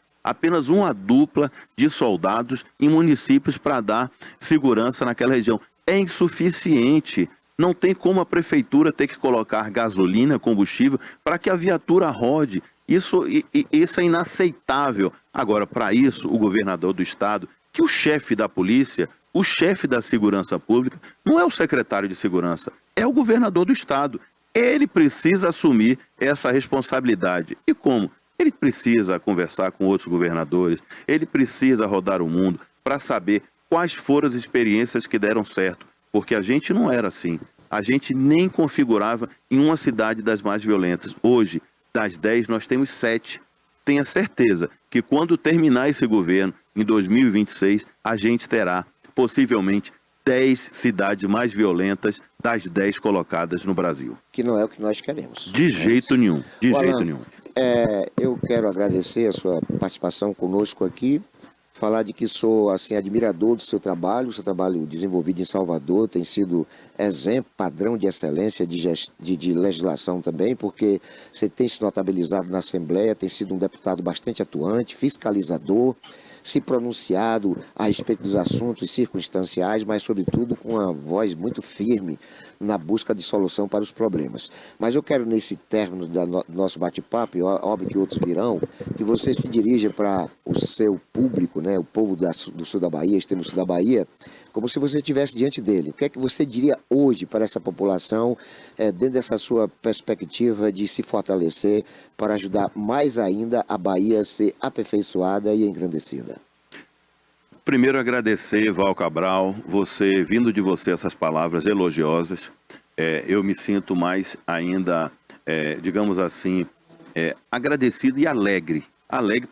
de soldados em municípios para dar segurança naquela região. É insuficiente. Não tem como a prefeitura ter que colocar gasolina, combustível, para que a viatura rode. Isso é inaceitável. Agora, para isso, o governador do estado, que o chefe da polícia, o chefe da segurança pública, não é o secretário de segurança, é o governador do estado. Ele precisa assumir essa responsabilidade. E como? Ele precisa conversar com outros governadores, ele precisa rodar o mundo para saber quais foram as experiências que deram certo. Porque a gente não era assim. A gente nem configurava em uma cidade das mais violentas. Hoje, das 10, nós temos 7. Tenha certeza que quando terminar esse governo, em 2026, a gente terá, possivelmente, 10 cidades mais violentas das 10 colocadas no Brasil. Que não é o que nós queremos. De jeito nenhum, de jeito nenhum. Eu quero agradecer a sua participação conosco aqui, falar de que sou assim admirador do seu trabalho desenvolvido em Salvador tem sido exemplo, padrão de excelência de legislação também, porque você tem se notabilizado na Assembleia, tem sido um deputado bastante atuante, fiscalizador, se pronunciado a respeito dos assuntos circunstanciais, mas sobretudo com uma voz muito firme na busca de solução para os problemas. Mas eu quero, nesse término do nosso bate-papo, e óbvio que outros virão, que você se dirija para o seu público, né, o povo do sul da Bahia, extremo sul da Bahia, como se você estivesse diante dele. O que é que você diria hoje para essa população, dentro dessa sua perspectiva de se fortalecer para ajudar mais ainda a Bahia a ser aperfeiçoada e engrandecida? Primeiro, agradecer, Val Cabral, vindo de você essas palavras elogiosas. Eu me sinto mais ainda, digamos assim, agradecido e alegre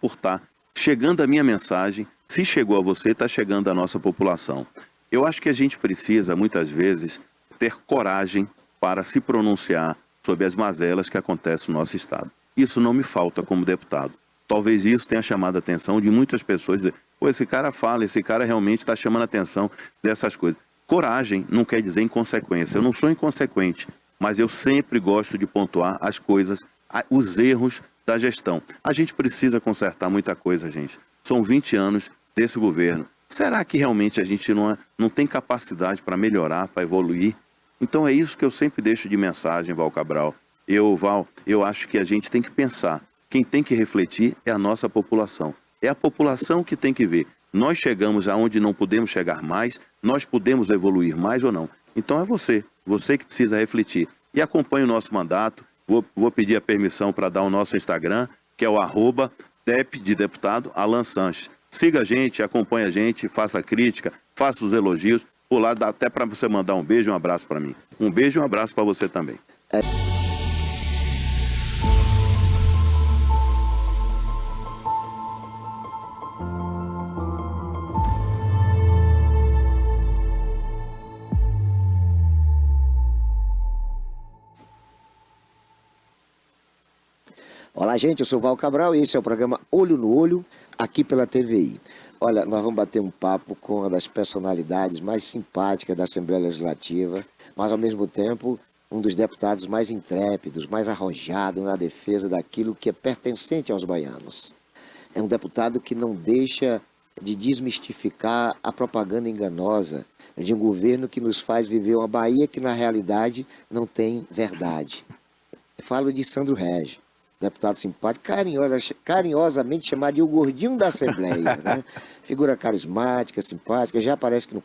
por estar chegando a minha mensagem. Se chegou a você, está chegando a nossa população. Eu acho que a gente precisa, muitas vezes, ter coragem para se pronunciar sobre as mazelas que acontecem no nosso estado. Isso não me falta como deputado. Talvez isso tenha chamado a atenção de muitas pessoas, dizer, pô, esse cara fala, esse cara realmente está chamando a atenção dessas coisas. Coragem não quer dizer inconsequência. Eu não sou inconsequente, mas eu sempre gosto de pontuar as coisas, os erros da gestão. A gente precisa consertar muita coisa, gente. São 20 anos desse governo. Será que realmente a gente não tem capacidade para melhorar, para evoluir? Então é isso que eu sempre deixo de mensagem, Val Cabral. Eu acho que a gente tem que pensar. Quem tem que refletir é a nossa população. É a população que tem que ver. Nós chegamos aonde não podemos chegar mais, nós podemos evoluir mais ou não. Então é você que precisa refletir. E acompanhe o nosso mandato. Vou pedir a permissão para dar o nosso Instagram, que é o @dep de deputado Alan Sanches. Siga a gente, acompanhe a gente, faça crítica, faça os elogios. Por lá dá até para você mandar um beijo e um abraço para mim. Um beijo e um abraço para você também. Olá, gente, eu sou o Val Cabral e esse é o programa Olho no Olho. aqui pela TVI. Olha, nós vamos bater um papo com uma das personalidades mais simpáticas da Assembleia Legislativa, mas ao mesmo tempo um dos deputados mais intrépidos, mais arrojados na defesa daquilo que é pertencente aos baianos. É um deputado que não deixa de desmistificar a propaganda enganosa de um governo que nos faz viver uma Bahia que na realidade não tem verdade. Falo de Sandro Régio, deputado simpático, carinhosamente chamado de o gordinho da Assembleia, né? Figura carismática, simpática, já aparece que no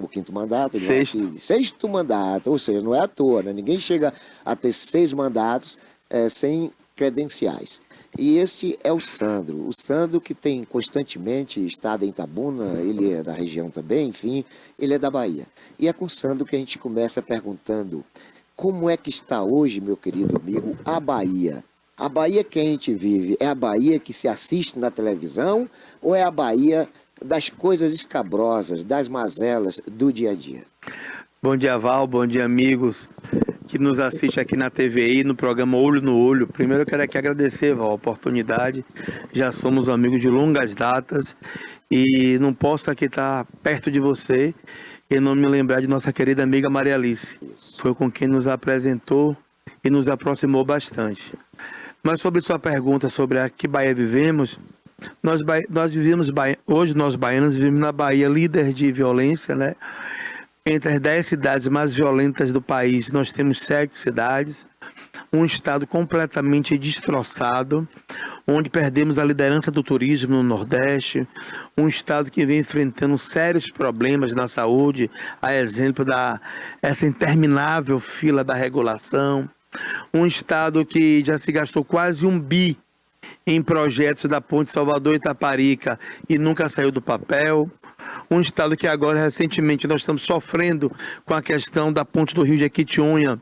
o quinto mandato. Sexto mandato, ou seja, não é à toa, né? Ninguém chega a ter 6 mandatos sem credenciais. E esse é o Sandro que tem constantemente estado em Itabuna, ele é da região também, enfim, ele é da Bahia. E é com o Sandro que a gente começa perguntando como é que está hoje, meu querido amigo, a Bahia. A Bahia que a gente vive é a Bahia que se assiste na televisão ou é a Bahia das coisas escabrosas, das mazelas do dia a dia? Bom dia, Val, bom dia, amigos que nos assistem aqui na TVI, no programa Olho no Olho. Primeiro eu quero aqui agradecer, Val, a oportunidade. Já somos amigos de longas datas e não posso aqui estar perto de você e não me lembrar de nossa querida amiga Maria Alice. Foi com quem nos apresentou e nos aproximou bastante. Mas sobre sua pergunta sobre a que Bahia vivemos, hoje nós baianos vivemos na Bahia líder de violência, né? Entre as 10 cidades mais violentas do país, nós temos 7 cidades, um estado completamente destroçado, onde perdemos a liderança do turismo no Nordeste, um estado que vem enfrentando sérios problemas na saúde, a exemplo essa interminável fila da regulação, um estado que já se gastou quase 1 bi em projetos da Ponte Salvador-Itaparica e nunca saiu do papel. Um estado que agora, recentemente, nós estamos sofrendo com a questão da Ponte do Rio de Jequitinhonha,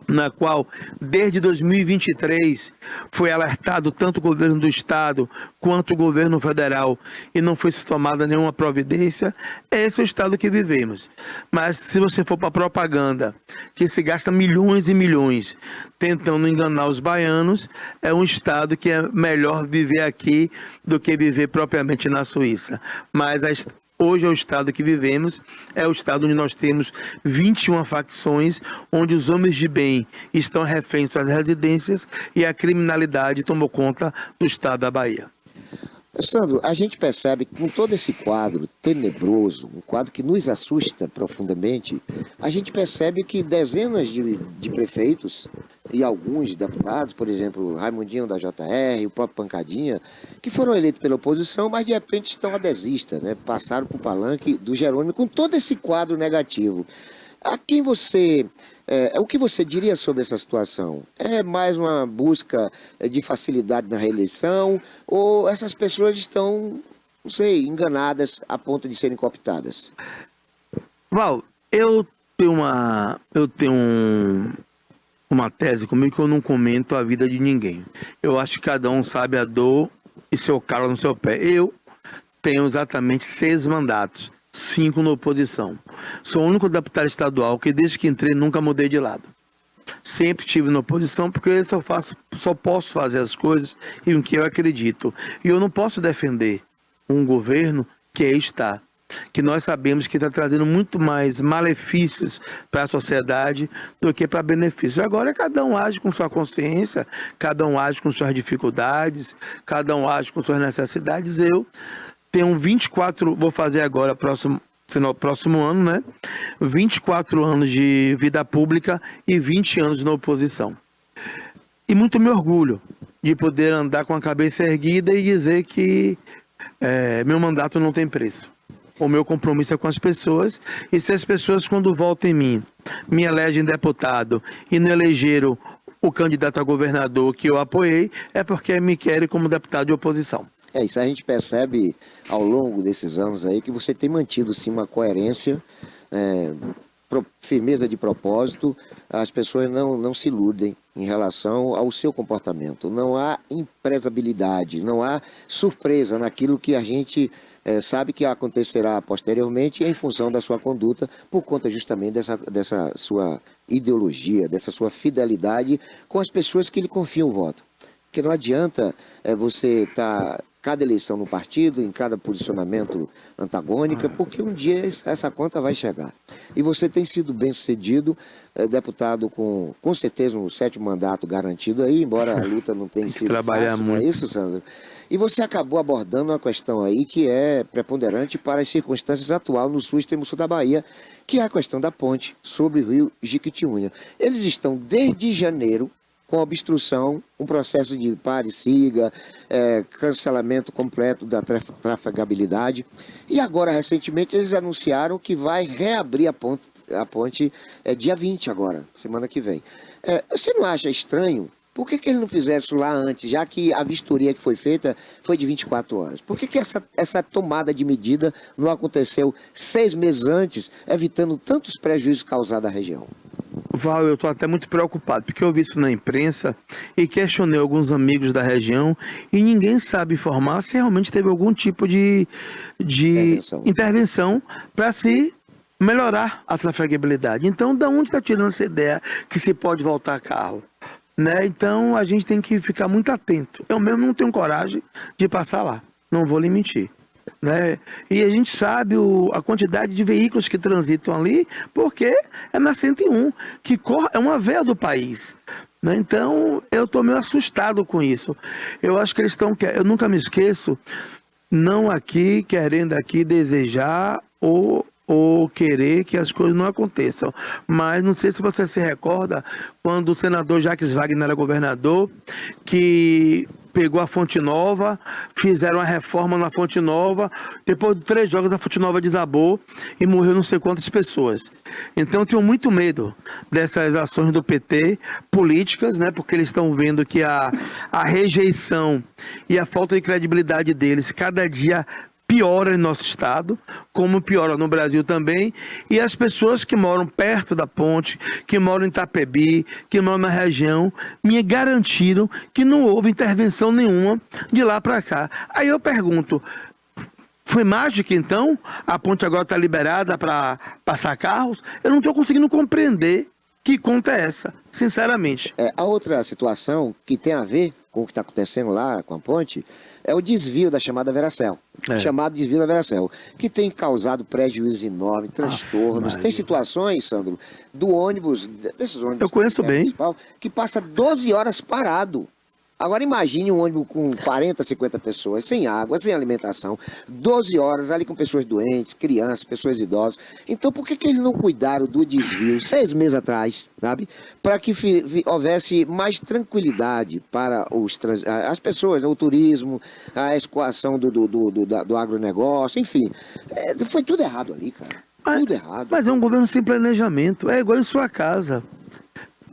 na qual, desde 2023, foi alertado tanto o governo do estado quanto o governo federal e não foi tomada nenhuma providência. Esse é o estado que vivemos. Mas se você for para a propaganda, que se gasta milhões e milhões tentando enganar os baianos, é um estado que é melhor viver aqui do que viver propriamente na Suíça. Mas hoje é o estado que vivemos, é o estado onde nós temos 21 facções, onde os homens de bem estão reféns de suas residências e a criminalidade tomou conta do estado da Bahia. Sandro, a gente percebe que com todo esse quadro tenebroso, um quadro que nos assusta profundamente, a gente percebe que dezenas de prefeitos e alguns deputados, por exemplo, Raimundinho da JR, o próprio Pancadinha, que foram eleitos pela oposição, mas de repente estão adesistas, né? Passaram para o palanque do Jerônimo com todo esse quadro negativo. A quem o que você diria sobre essa situação? É mais uma busca de facilidade na reeleição ou essas pessoas estão, não sei, enganadas a ponto de serem cooptadas? Val, eu tenho uma tese comigo que eu não comento a vida de ninguém. Eu acho que cada um sabe a dor e seu calo no seu pé. Eu tenho exatamente 6 mandatos. 5 na oposição. Sou o único deputado estadual que desde que entrei nunca mudei de lado. Sempre estive na oposição porque só posso fazer as coisas em que eu acredito. E eu não posso defender um governo que aí está, que nós sabemos que está trazendo muito mais malefícios para a sociedade do que para benefícios. Agora cada um age com sua consciência, cada um age com suas dificuldades, cada um age com suas necessidades. Eu tenho 24, vou fazer agora, próximo ano, né? 24 anos de vida pública e 20 anos na oposição. E muito me orgulho de poder andar com a cabeça erguida e dizer que meu mandato não tem preço. O meu compromisso é com as pessoas, e se as pessoas, quando votam em mim, me elegem deputado e não elegeram o candidato a governador que eu apoiei, é porque me querem como deputado de oposição. Isso a gente percebe ao longo desses anos aí que você tem mantido sim uma coerência, firmeza de propósito. As pessoas não se iludem em relação ao seu comportamento. Não há imprezabilidade, não há surpresa naquilo que a gente sabe que acontecerá posteriormente em função da sua conduta, por conta justamente dessa sua ideologia, dessa sua fidelidade com as pessoas que lhe confiam o voto. Porque não adianta você estar cada eleição no partido, em cada posicionamento antagônico, porque um dia essa conta vai chegar. E você tem sido bem sucedido, deputado com certeza um 7º mandato garantido aí, embora a luta não tenha sido trabalhar fácil, muito. não é isso, Sandro? E você acabou abordando uma questão aí que é preponderante para as circunstâncias atuais no sul e extremo sul da Bahia, que é a questão da ponte sobre o rio Jequitinhonha. Eles estão desde janeiro com obstrução, um processo de pare e siga, cancelamento completo da trafegabilidade. E agora, recentemente, eles anunciaram que vai reabrir a ponte dia 20 agora, semana que vem. Você não acha estranho? Por que eles não fizeram isso lá antes, já que a vistoria que foi feita foi de 24 horas? Por que essa tomada de medida não aconteceu 6 meses antes, evitando tantos prejuízos causados à região? Val, eu estou até muito preocupado, porque eu vi isso na imprensa e questionei alguns amigos da região e ninguém sabe informar se realmente teve algum tipo de intervenção para se melhorar a trafegabilidade. Então, da onde está tirando essa ideia que se pode voltar carro? Né? Então, a gente tem que ficar muito atento. Eu mesmo não tenho coragem de passar lá, não vou lhe mentir. Né? E a gente sabe a quantidade de veículos que transitam ali, porque é na 101, que é uma veia do país. Né? Então, eu estou meio assustado com isso. Eu acho que eles estão... Eu nunca me esqueço, não aqui, querendo aqui desejar ou querer que as coisas não aconteçam. Mas não sei se você se recorda, quando o senador Jacques Wagner era governador, que pegou a Fonte Nova, fizeram a reforma na Fonte Nova, depois de 3 jogos a Fonte Nova desabou e morreu não sei quantas pessoas. Então eu tenho muito medo dessas ações do PT, políticas, né, porque eles estão vendo que a rejeição e a falta de credibilidade deles cada dia piora em nosso estado, como piora no Brasil também, e as pessoas que moram perto da ponte, que moram em Itapebi, que moram na região, me garantiram que não houve intervenção nenhuma de lá para cá. Aí eu pergunto, foi mágica então? A ponte agora está liberada para passar carros? Eu não estou conseguindo compreender que conta é essa, sinceramente. A outra situação que tem a ver com o que está acontecendo lá com a ponte é o desvio da chamada Veracel. Chamado desvio da Veracel, que tem causado prejuízo enorme, transtornos. Tem situações, Sandro, do ônibus, desses ônibus... Eu conheço bem. Que passa 12 horas parado. Agora imagine um ônibus com 40, 50 pessoas, sem água, sem alimentação, 12 horas ali com pessoas doentes, crianças, pessoas idosas. Então por que eles não cuidaram do desvio 6 meses atrás, sabe? Para que houvesse mais tranquilidade para as pessoas, né? O turismo, a escoação do agronegócio, enfim. Foi tudo errado ali, cara. Tudo errado. Mas é um governo sem planejamento, é igual em sua casa.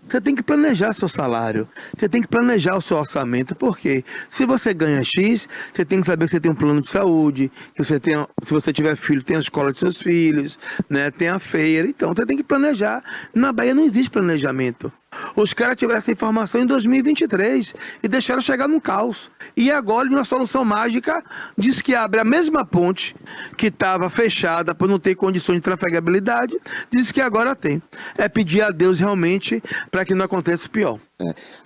Você tem que planejar seu salário, você tem que planejar o seu orçamento, porque se você ganha X, você tem que saber que você tem um plano de saúde, que você tem, se você tiver filho, tem a escola de seus filhos, né, tem a feira, então você tem que planejar. Na Bahia não existe planejamento. Os caras tiveram essa informação em 2023 e deixaram chegar num caos. E agora, uma solução mágica, diz que abre a mesma ponte que estava fechada por não ter condições de trafegabilidade, diz que agora tem. É pedir a Deus realmente para que não aconteça o pior.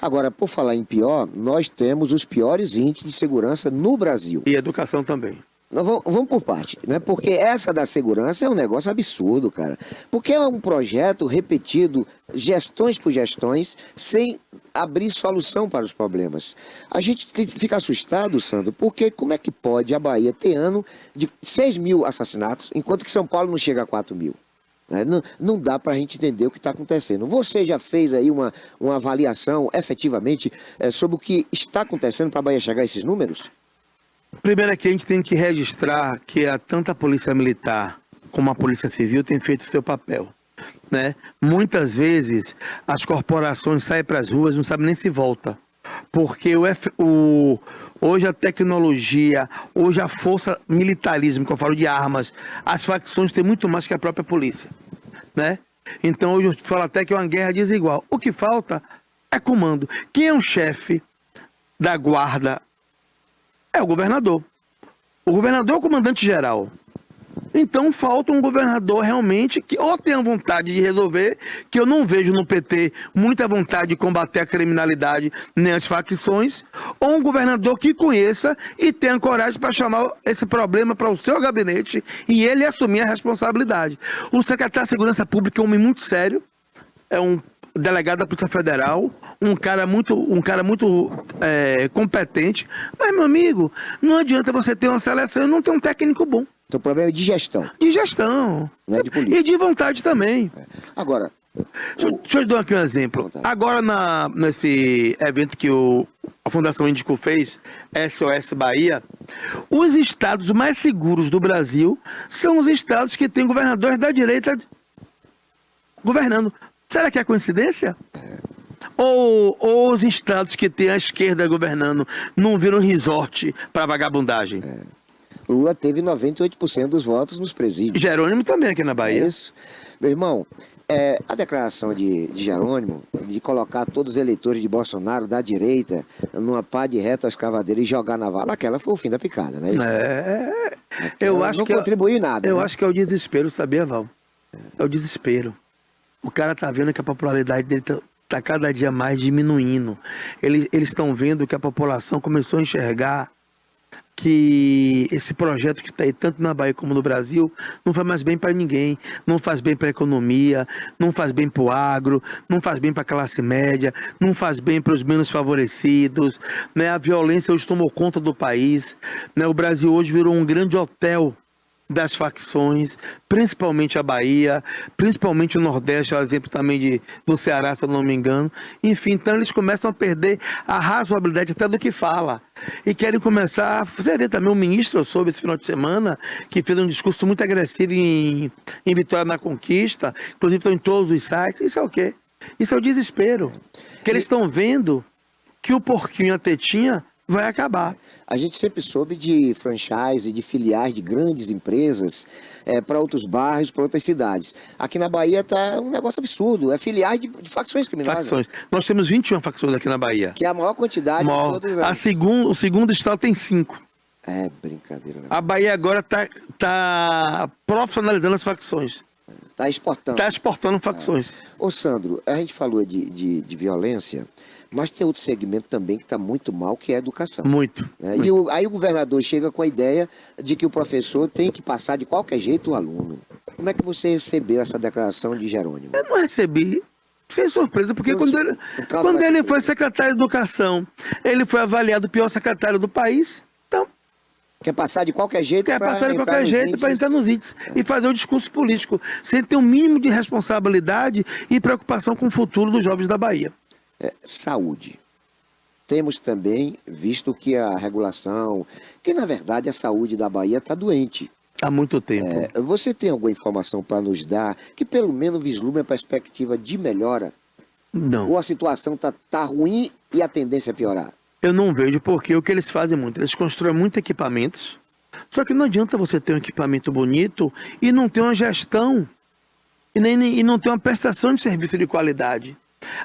Agora, por falar em pior, nós temos os piores índices de segurança no Brasil. E educação também. Vamos por parte, né? Porque essa da segurança é um negócio absurdo, cara. Porque é um projeto repetido, gestões por gestões, sem abrir solução para os problemas. A gente fica assustado, Sandro, porque como é que pode a Bahia ter ano de 6 mil assassinatos, enquanto que São Paulo não chega a 4 mil? Não dá para a gente entender o que está acontecendo. Você já fez aí uma avaliação, efetivamente, sobre o que está acontecendo para a Bahia chegar a esses números? Primeiro aqui a gente tem que registrar que tanto a Polícia Militar como a Polícia Civil tem feito o seu papel. Né? Muitas vezes as corporações saem para as ruas, não sabem nem se volta. Porque hoje a tecnologia, hoje a força militarismo, que eu falo de armas, as facções têm muito mais que a própria polícia. Né? Então hoje eu falo até que é uma guerra desigual. O que falta é comando. Quem é o chefe da guarda? É o governador. O governador é o comandante-geral. Então falta um governador realmente que ou tenha vontade de resolver, que eu não vejo no PT muita vontade de combater a criminalidade nem as facções, ou um governador que conheça e tenha coragem para chamar esse problema para o seu gabinete e ele assumir a responsabilidade. O secretário de Segurança Pública é um homem muito sério, é um delegado da Polícia Federal, um cara muito competente, mas, meu amigo, não adianta você ter uma seleção e não ter um técnico bom. Então o problema é de gestão. De gestão. Não é de política. E de vontade também. Agora, Deixa eu dar aqui um exemplo. Agora, nesse evento que a Fundação Índico fez, SOS Bahia, os estados mais seguros do Brasil são os estados que têm governadores da direita governando. Será que é coincidência? Ou os estados que têm a esquerda governando não viram resort para vagabundagem? Lula teve 98% dos votos nos presídios. Jerônimo também aqui na É Bahia. isso. Meu irmão, a declaração de Jerônimo, de colocar todos os eleitores de Bolsonaro da direita numa pá de reta escavadeira e jogar na vala, aquela foi o fim da picada, né? Eu acho não que contribuiu em nada. Eu né? acho que é o desespero, sabia, Val? É o desespero. O cara tá vendo que a popularidade dele tá cada dia mais diminuindo. Eles estão vendo que a população começou a enxergar que esse projeto que está aí tanto na Bahia como no Brasil não faz mais bem para ninguém, não faz bem para a economia, não faz bem para o agro, não faz bem para a classe média, não faz bem para os menos favorecidos, né? A violência hoje tomou conta do país, né? O Brasil hoje virou um grande hotel das facções, principalmente a Bahia, principalmente o Nordeste, exemplo também do Ceará, se eu não me engano. Enfim, então eles começam a perder a razoabilidade até do que fala. E querem começar, você vê também o ministro, eu soube esse final de semana, que fez um discurso muito agressivo em Vitória na Conquista, inclusive estão em todos os sites. Isso é o quê? Isso é o desespero. Que eles estão vendo que o porquinho e a tetinha vai acabar. A gente sempre soube de franchise, de filiais de grandes empresas para outros bairros, para outras cidades. Aqui na Bahia está um negócio absurdo, é filiais de facções criminosas. Facções. Nós temos 21 facções aqui na Bahia. Que é a maior quantidade de todos os anos. O segundo estado tem 5. É brincadeira. Né? A Bahia agora tá profissionalizando as facções. Está exportando. Está exportando facções. Ô Sandro, a gente falou de violência, mas tem outro segmento também que está muito mal, que é a educação. Muito. Né? E aí o governador chega com a ideia de que o professor tem que passar de qualquer jeito o aluno. Como é que você recebeu essa declaração de Jerônimo? Eu não recebi, sem surpresa, porque quando ele foi secretário de Educação, ele foi avaliado o pior secretário do país. Então, quer passar de qualquer jeito para entrar nos índices e fazer o discurso político, sem ter um mínimo de responsabilidade e preocupação com o futuro dos jovens da Bahia. Saúde. Temos também visto que a regulação, que na verdade a saúde da Bahia está doente. Há muito tempo. Você tem alguma informação para nos dar que pelo menos vislumbre a perspectiva de melhora? Não. Ou a situação tá ruim e a tendência é piorar? Eu não vejo, porque o que eles fazem muito, eles constroem muitos equipamentos, só que não adianta você ter um equipamento bonito e não ter uma gestão e não ter uma prestação de serviço de qualidade.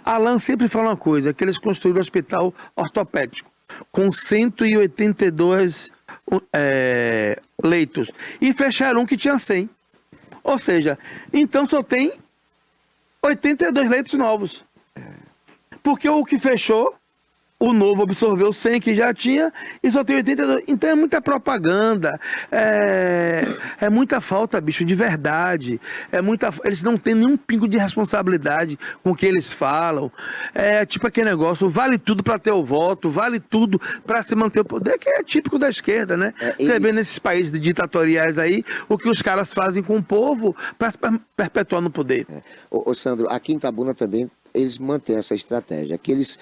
A Alan sempre fala uma coisa, que eles construíram um hospital ortopédico com 182 leitos e fecharam um que tinha 100. Ou seja, então só tem 82 leitos novos. Porque o que fechou, o novo absorveu 100 que já tinha e só tem 82. Então é muita propaganda, é muita falta, bicho, de verdade. Eles não têm nenhum pingo de responsabilidade com o que eles falam. É tipo aquele negócio, vale tudo para ter o voto, vale tudo para se manter o poder, que é típico da esquerda, né? Você vê nesses países ditatoriais aí, o que os caras fazem com o povo para perpetuar no poder. Ô Sandro, aqui em Itabuna também eles mantêm essa estratégia, que eles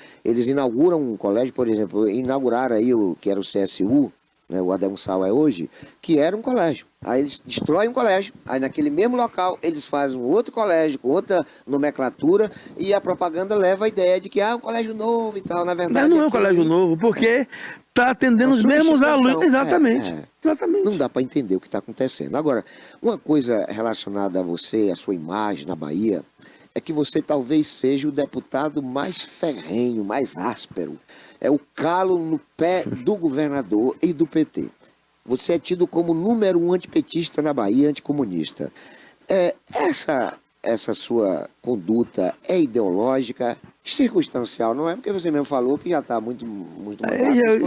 inauguram um colégio, por exemplo, inauguraram aí o que era o CSU, né, o Adão Sal é hoje, que era um colégio. Aí eles destroem um colégio, aí naquele mesmo local eles fazem um outro colégio com outra nomenclatura e a propaganda leva a ideia de que um colégio novo e tal, na verdade. Mas não é um colégio novo, porque está atendendo os mesmos alunos. Exatamente. Exatamente. Não dá para entender o que está acontecendo. Agora, uma coisa relacionada a você, a sua imagem na Bahia, é que você talvez seja o deputado mais ferrenho, mais áspero. É o calo no pé do governador e do PT. Você é tido como número 1 antipetista na Bahia, anticomunista. Essa sua conduta é ideológica, circunstancial, não é? Porque você mesmo falou que já está muito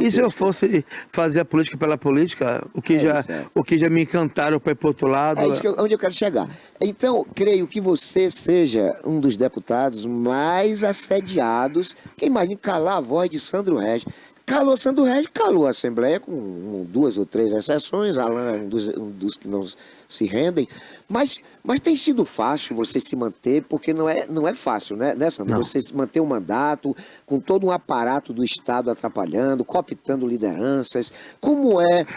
E se eu fosse fazer a política pela política, o que já me encantaram para ir para o outro lado... É isso onde eu quero chegar. Então, creio que você seja um dos deputados mais assediados. Quem imagina calar a voz de Sandro Regis? Calou Sandro Regis, calou a Assembleia com 2 ou 3 exceções, Alan é um dos que não se rendem, mas tem sido fácil você se manter, porque não é fácil, né, Sandro? Não. Você se manter um mandato com todo um aparato do Estado atrapalhando, cooptando lideranças. Como é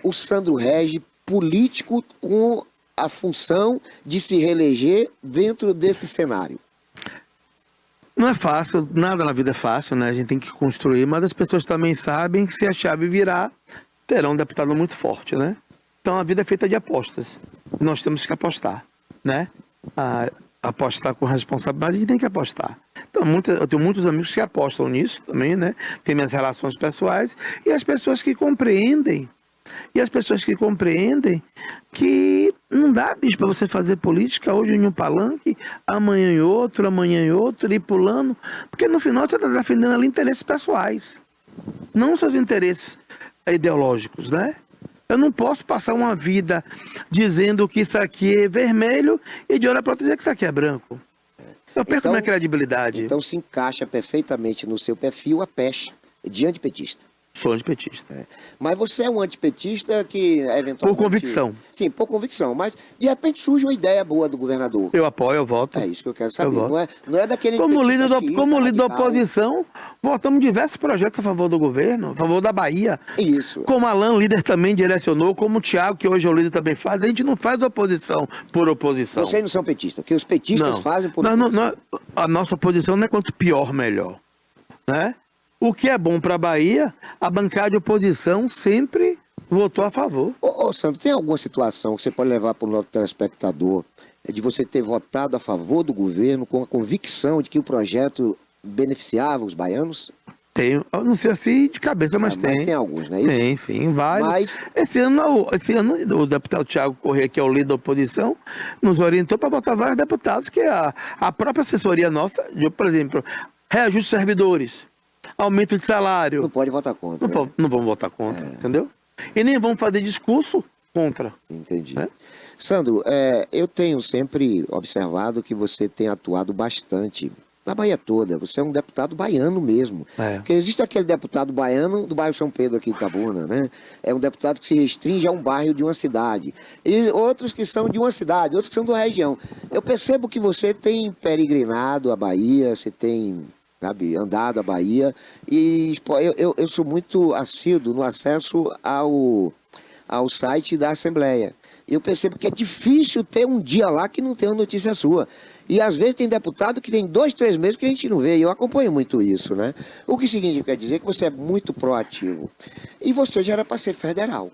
o Sandro Regis político com a função de se reeleger dentro desse cenário? Não é fácil, nada na vida é fácil, né? A gente tem que construir, mas as pessoas também sabem que se a chave virar, terá um deputado muito forte, né? Então a vida é feita de apostas. E nós temos que apostar, né? Apostar com responsabilidade, a gente tem que apostar. Então, eu tenho muitos amigos que apostam nisso também, né? Tem minhas relações pessoais e as pessoas que compreendem. E as pessoas que compreendem que não dá, bicho, para você fazer política hoje em um palanque, amanhã em outro, ir pulando, porque no final você está defendendo ali interesses pessoais, não seus interesses ideológicos, né? Eu não posso passar uma vida dizendo que isso aqui é vermelho e de hora para outra dizer que isso aqui é branco. Eu perco minha credibilidade. Então se encaixa perfeitamente no seu perfil a pecha de antipetista. Sou antipetista. Mas você é um antipetista que eventualmente... Por convicção. Sim, por convicção. Mas de repente surge uma ideia boa do governador. Eu apoio, eu voto. É isso que eu quero saber. Não é daquele... Como líder da oposição, votamos diversos projetos a favor do governo, a favor da Bahia. Isso. Como Alan, líder, também direcionou, como o Thiago, que hoje é o líder, também faz. A gente não faz oposição por oposição. Vocês não são petistas, porque os petistas fazem por oposição. Não, a nossa oposição não é quanto pior, melhor. Né? O que é bom para a Bahia, a bancada de oposição sempre votou a favor. Ô Sandro, tem alguma situação que você pode levar para o nosso telespectador de você ter votado a favor do governo com a convicção de que o projeto beneficiava os baianos? Tenho, eu não sei assim de cabeça, mas tem. Mas tem alguns, não é isso? Tem, sim, vários. Esse ano o deputado Thiago Corrêa, que é o líder da oposição, nos orientou para votar vários deputados, que a própria assessoria nossa, por exemplo, reajuste de servidores, aumento de salário. Não pode votar contra. Não vamos votar contra, entendeu? E nem vamos fazer discurso contra. Entendi. Sandro, eu tenho sempre observado que você tem atuado bastante na Bahia toda. Você é um deputado baiano mesmo. Porque existe aquele deputado baiano do bairro São Pedro aqui em Itabuna, né? É um deputado que se restringe a um bairro de uma cidade. E outros que são de uma cidade, outros que são da região. Eu percebo que você tem peregrinado a Bahia, você tem... andado a Bahia, e eu sou muito assíduo no acesso ao site da Assembleia. Eu percebo que é difícil ter um dia lá que não tem uma notícia sua. E às vezes tem deputado que tem 2, 3 meses que a gente não vê, e eu acompanho muito isso, né? O que significa dizer que você é muito proativo. E você já era para ser federal,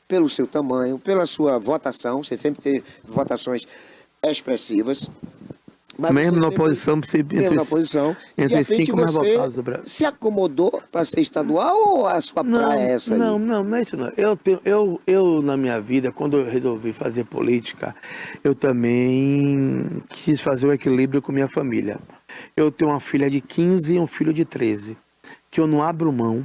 pelo seu tamanho, pela sua votação, você sempre teve votações expressivas. Mas mesmo na oposição, entre os 5 mais votados do Brasil. Se acomodou para ser estadual ou a sua praia é essa aí? Não é isso não. Eu, na minha vida, quando eu resolvi fazer política, eu também quis fazer o equilíbrio com minha família. Eu tenho uma filha de 15 e um filho de 13, que eu não abro mão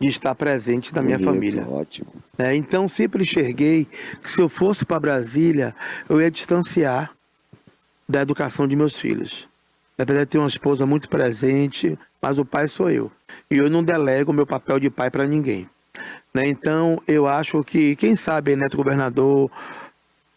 de estar presente na minha família. Ótimo. Então, sempre enxerguei que se eu fosse para Brasília, eu ia distanciar da educação de meus filhos. Apesar de ter uma esposa muito presente, mas o pai sou eu. E eu não delego o meu papel de pai para ninguém. Então, eu acho que, quem sabe, neto governador,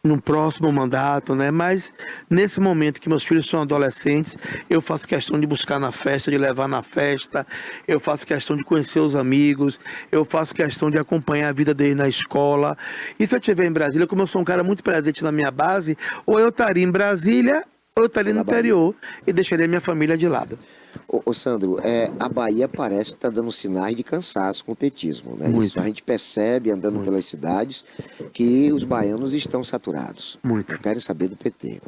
no próximo mandato, mas nesse momento que meus filhos são adolescentes, eu faço questão de buscar na festa, de levar na festa, eu faço questão de conhecer os amigos, eu faço questão de acompanhar a vida deles na escola. E se eu estiver em Brasília, como eu sou um cara muito presente na minha base, ou eu estaria em Brasília, ou eu estaria no interior e deixaria minha família de lado. Ô Sandro, a Bahia parece estar dando sinais de cansaço com o petismo, né? Muito. Isso a gente percebe andando pelas cidades que os baianos estão saturados. Muito. Não querem saber do PT.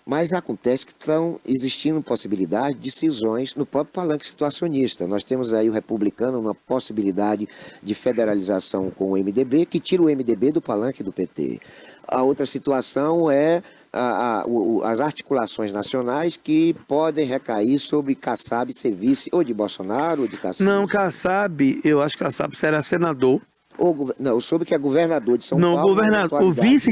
Mas acontece que estão existindo possibilidade de cisões no próprio palanque situacionista. Nós temos aí o republicano uma possibilidade de federalização com o MDB, que tira o MDB do palanque do PT. A outra situação é as articulações nacionais que podem recair sobre Kassab ser vice ou de Bolsonaro ou de Tarcísio. Não, Kassab, eu acho que Kassab será senador. Não, eu soube que é governador de São Não, Paulo. governador. O vice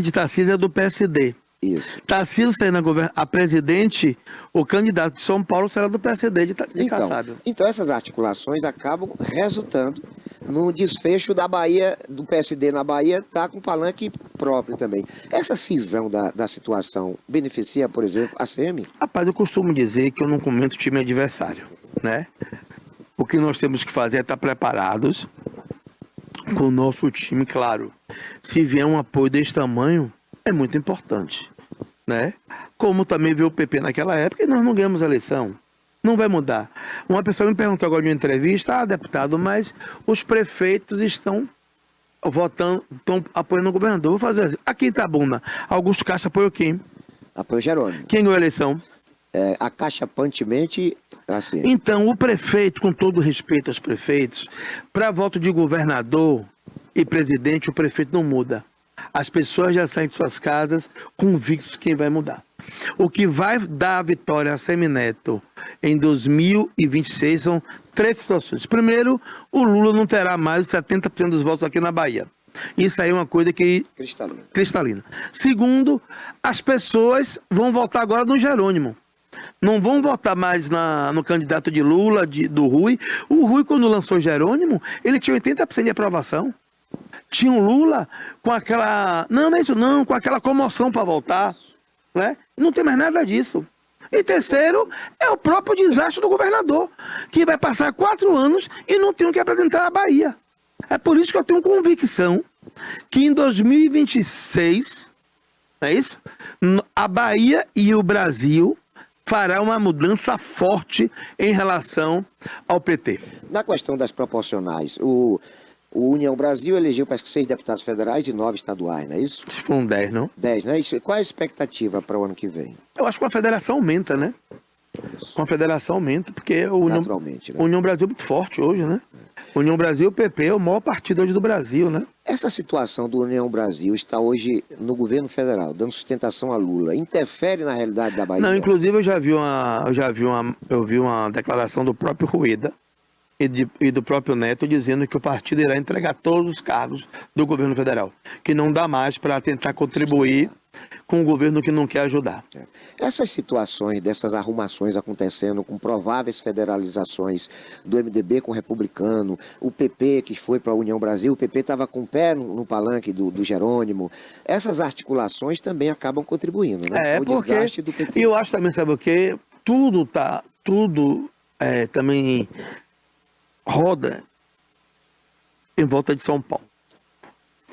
de Tarcísio é do PSD. Isso. Tarcísio saindo a presidente, o candidato de São Paulo será do PSD de Kassab. Então essas articulações acabam resultando no desfecho da Bahia, do PSD na Bahia, está com palanque próprio também. Essa cisão da situação beneficia, por exemplo, a CM? Rapaz, eu costumo dizer que eu não comento o time adversário, né? O que nós temos que fazer é estar preparados com o nosso time, claro. Se vier um apoio desse tamanho, é muito importante, né? Como também veio o PP naquela época e nós não ganhamos a eleição. Não vai mudar. Uma pessoa me perguntou agora em uma entrevista, deputado, mas os prefeitos estão votando, estão apoiando o governador. Vou fazer assim. Aqui em Itabuna, Augusto Castro apoiou quem? Apoio Jerônimo. Quem ganhou a eleição? Acachapantemente, assim. Então, o prefeito, com todo respeito aos prefeitos, para voto de governador e presidente, o prefeito não muda. As pessoas já saem de suas casas convictos quem vai mudar. O que vai dar a vitória a Semineto em 2026 são 3 situações. Primeiro, o Lula não terá mais os 70% dos votos aqui na Bahia. Isso aí é uma coisa que... Cristalina. Segundo, as pessoas vão votar agora no Jerônimo. Não vão votar mais no candidato de Lula, do Rui. O Rui, quando lançou Jerônimo, ele tinha 80% de aprovação. Tinha um Lula com aquela... Não é isso não, com aquela comoção para voltar. Né? Não tem mais nada disso. E terceiro, é o próprio desastre do governador, que vai passar 4 anos e não tem o que apresentar à Bahia. É por isso que eu tenho convicção que em 2026, não é isso? A Bahia e o Brasil fará uma mudança forte em relação ao PT. Na questão das proporcionais, o União Brasil elegeu, parece que 6 deputados federais e 9 estaduais, não é isso? Foram 10, não? 10, não é isso? Qual é a expectativa para o ano que vem? Eu acho que a federação aumenta, né? Com a federação aumenta, porque Naturalmente, né? União Brasil é muito forte hoje, né? União Brasil, o PP é o maior partido hoje do Brasil, né? Essa situação do União Brasil está hoje no governo federal, dando sustentação a Lula. Interfere na realidade da Bahia? Não, inclusive eu vi uma declaração do próprio Rueda e do próprio Neto dizendo que o partido irá entregar todos os cargos do governo federal, que não dá mais para tentar contribuir com o governo que não quer ajudar. Essas situações, dessas arrumações acontecendo com prováveis federalizações do MDB com o republicano, o PP que foi para a União Brasil, o PP estava com o pé no palanque do Jerônimo, essas articulações também acabam contribuindo, né? O porque desgaste do PT. E eu acho também, sabe o quê? Tudo também roda em volta de São Paulo.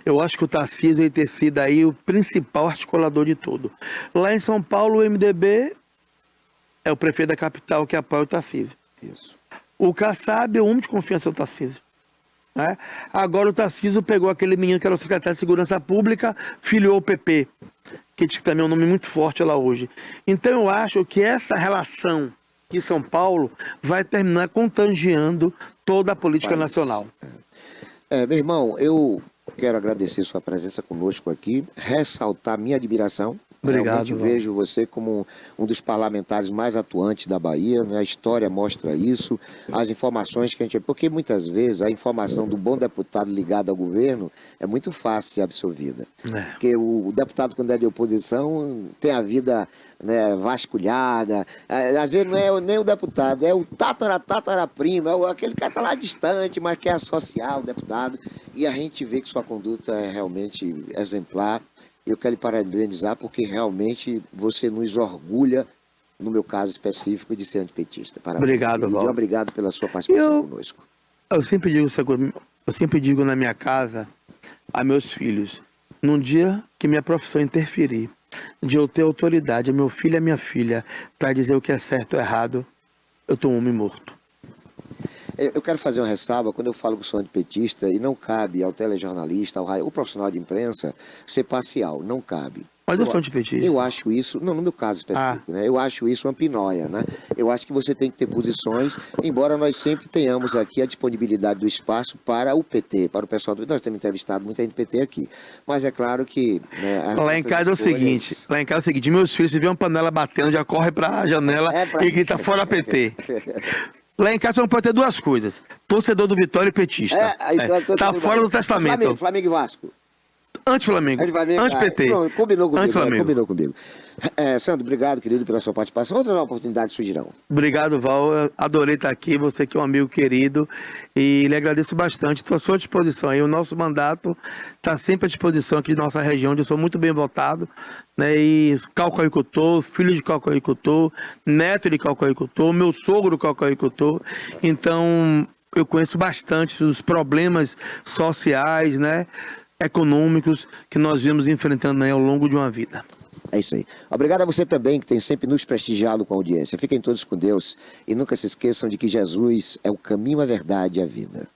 Eu acho que o Tarcísio vai ter sido aí o principal articulador de tudo. Lá em São Paulo, o MDB é o prefeito da capital que apoia o Tarcísio. Isso. O Kassab é o homem de confiança do Tarcísio. Né? Agora o Tarcísio pegou aquele menino que era o secretário de Segurança Pública, filiou o PP, que também é um nome muito forte lá hoje. Então eu acho que essa relação de São Paulo vai terminar contagiando toda a política nacional. Meu irmão, eu quero agradecer sua presença conosco aqui, ressaltar minha admiração. Obrigado. Realmente vejo você como um dos parlamentares mais atuantes da Bahia, né? A história mostra isso, as informações que a gente... Porque muitas vezes a informação do bom deputado ligado ao governo é muito fácil de ser absorvida. Porque o deputado, quando é de oposição, tem a vida, né, vasculhada. Às vezes não é nem o deputado, é o tatara-primo, é aquele que está lá distante, mas quer associar o deputado. E a gente vê que sua conduta é realmente exemplar. Eu quero lhe parabenizar porque realmente você nos orgulha, no meu caso específico, de ser antipetista. Parabéns. Obrigado, Val. Obrigado pela sua participação conosco. Eu sempre digo na minha casa a meus filhos, num dia que minha profissão interferir, de eu ter autoridade, meu filho e minha filha, para dizer o que é certo ou errado, eu estou um homem morto. Eu quero fazer uma ressalva quando eu falo que sou antipetista, e não cabe ao telejornalista, ao profissional de imprensa, ser parcial, não cabe. Mas eu sou antipetista. Eu acho isso, não no meu caso específico, né? Eu acho isso uma pinóia, né? Eu acho que você tem que ter posições, embora nós sempre tenhamos aqui a disponibilidade do espaço para o PT, para o pessoal do... Nós temos entrevistado muita gente PT aqui, mas é claro que... Né, lá em casa é o seguinte, meus filhos, se vê uma panela batendo, já corre para a janela e grita fora PT. Lá em casa não pode ter duas coisas, torcedor do Vitória e petista. Tá fora do testamento. Flamengo e Vasco. Anti-Flamengo, anti-PT. Combinou comigo. Sandro, obrigado, querido, pela sua participação. Outras oportunidades surgirão. Obrigado, Val. Eu adorei estar aqui. Você que é um amigo querido. E lhe agradeço bastante. Estou à sua disposição aí. O nosso mandato está sempre à disposição aqui de nossa região, onde eu sou muito bem votado. Né? E calcaicultor, filho de calcaicultor, neto de calcaicultor, meu sogro calcaicultor. Então, eu conheço bastante os problemas sociais, né? Econômicos que nós vimos enfrentando aí ao longo de uma vida. É isso aí. Obrigado a você também que tem sempre nos prestigiado com a audiência. Fiquem todos com Deus e nunca se esqueçam de que Jesus é o caminho, a verdade e a vida.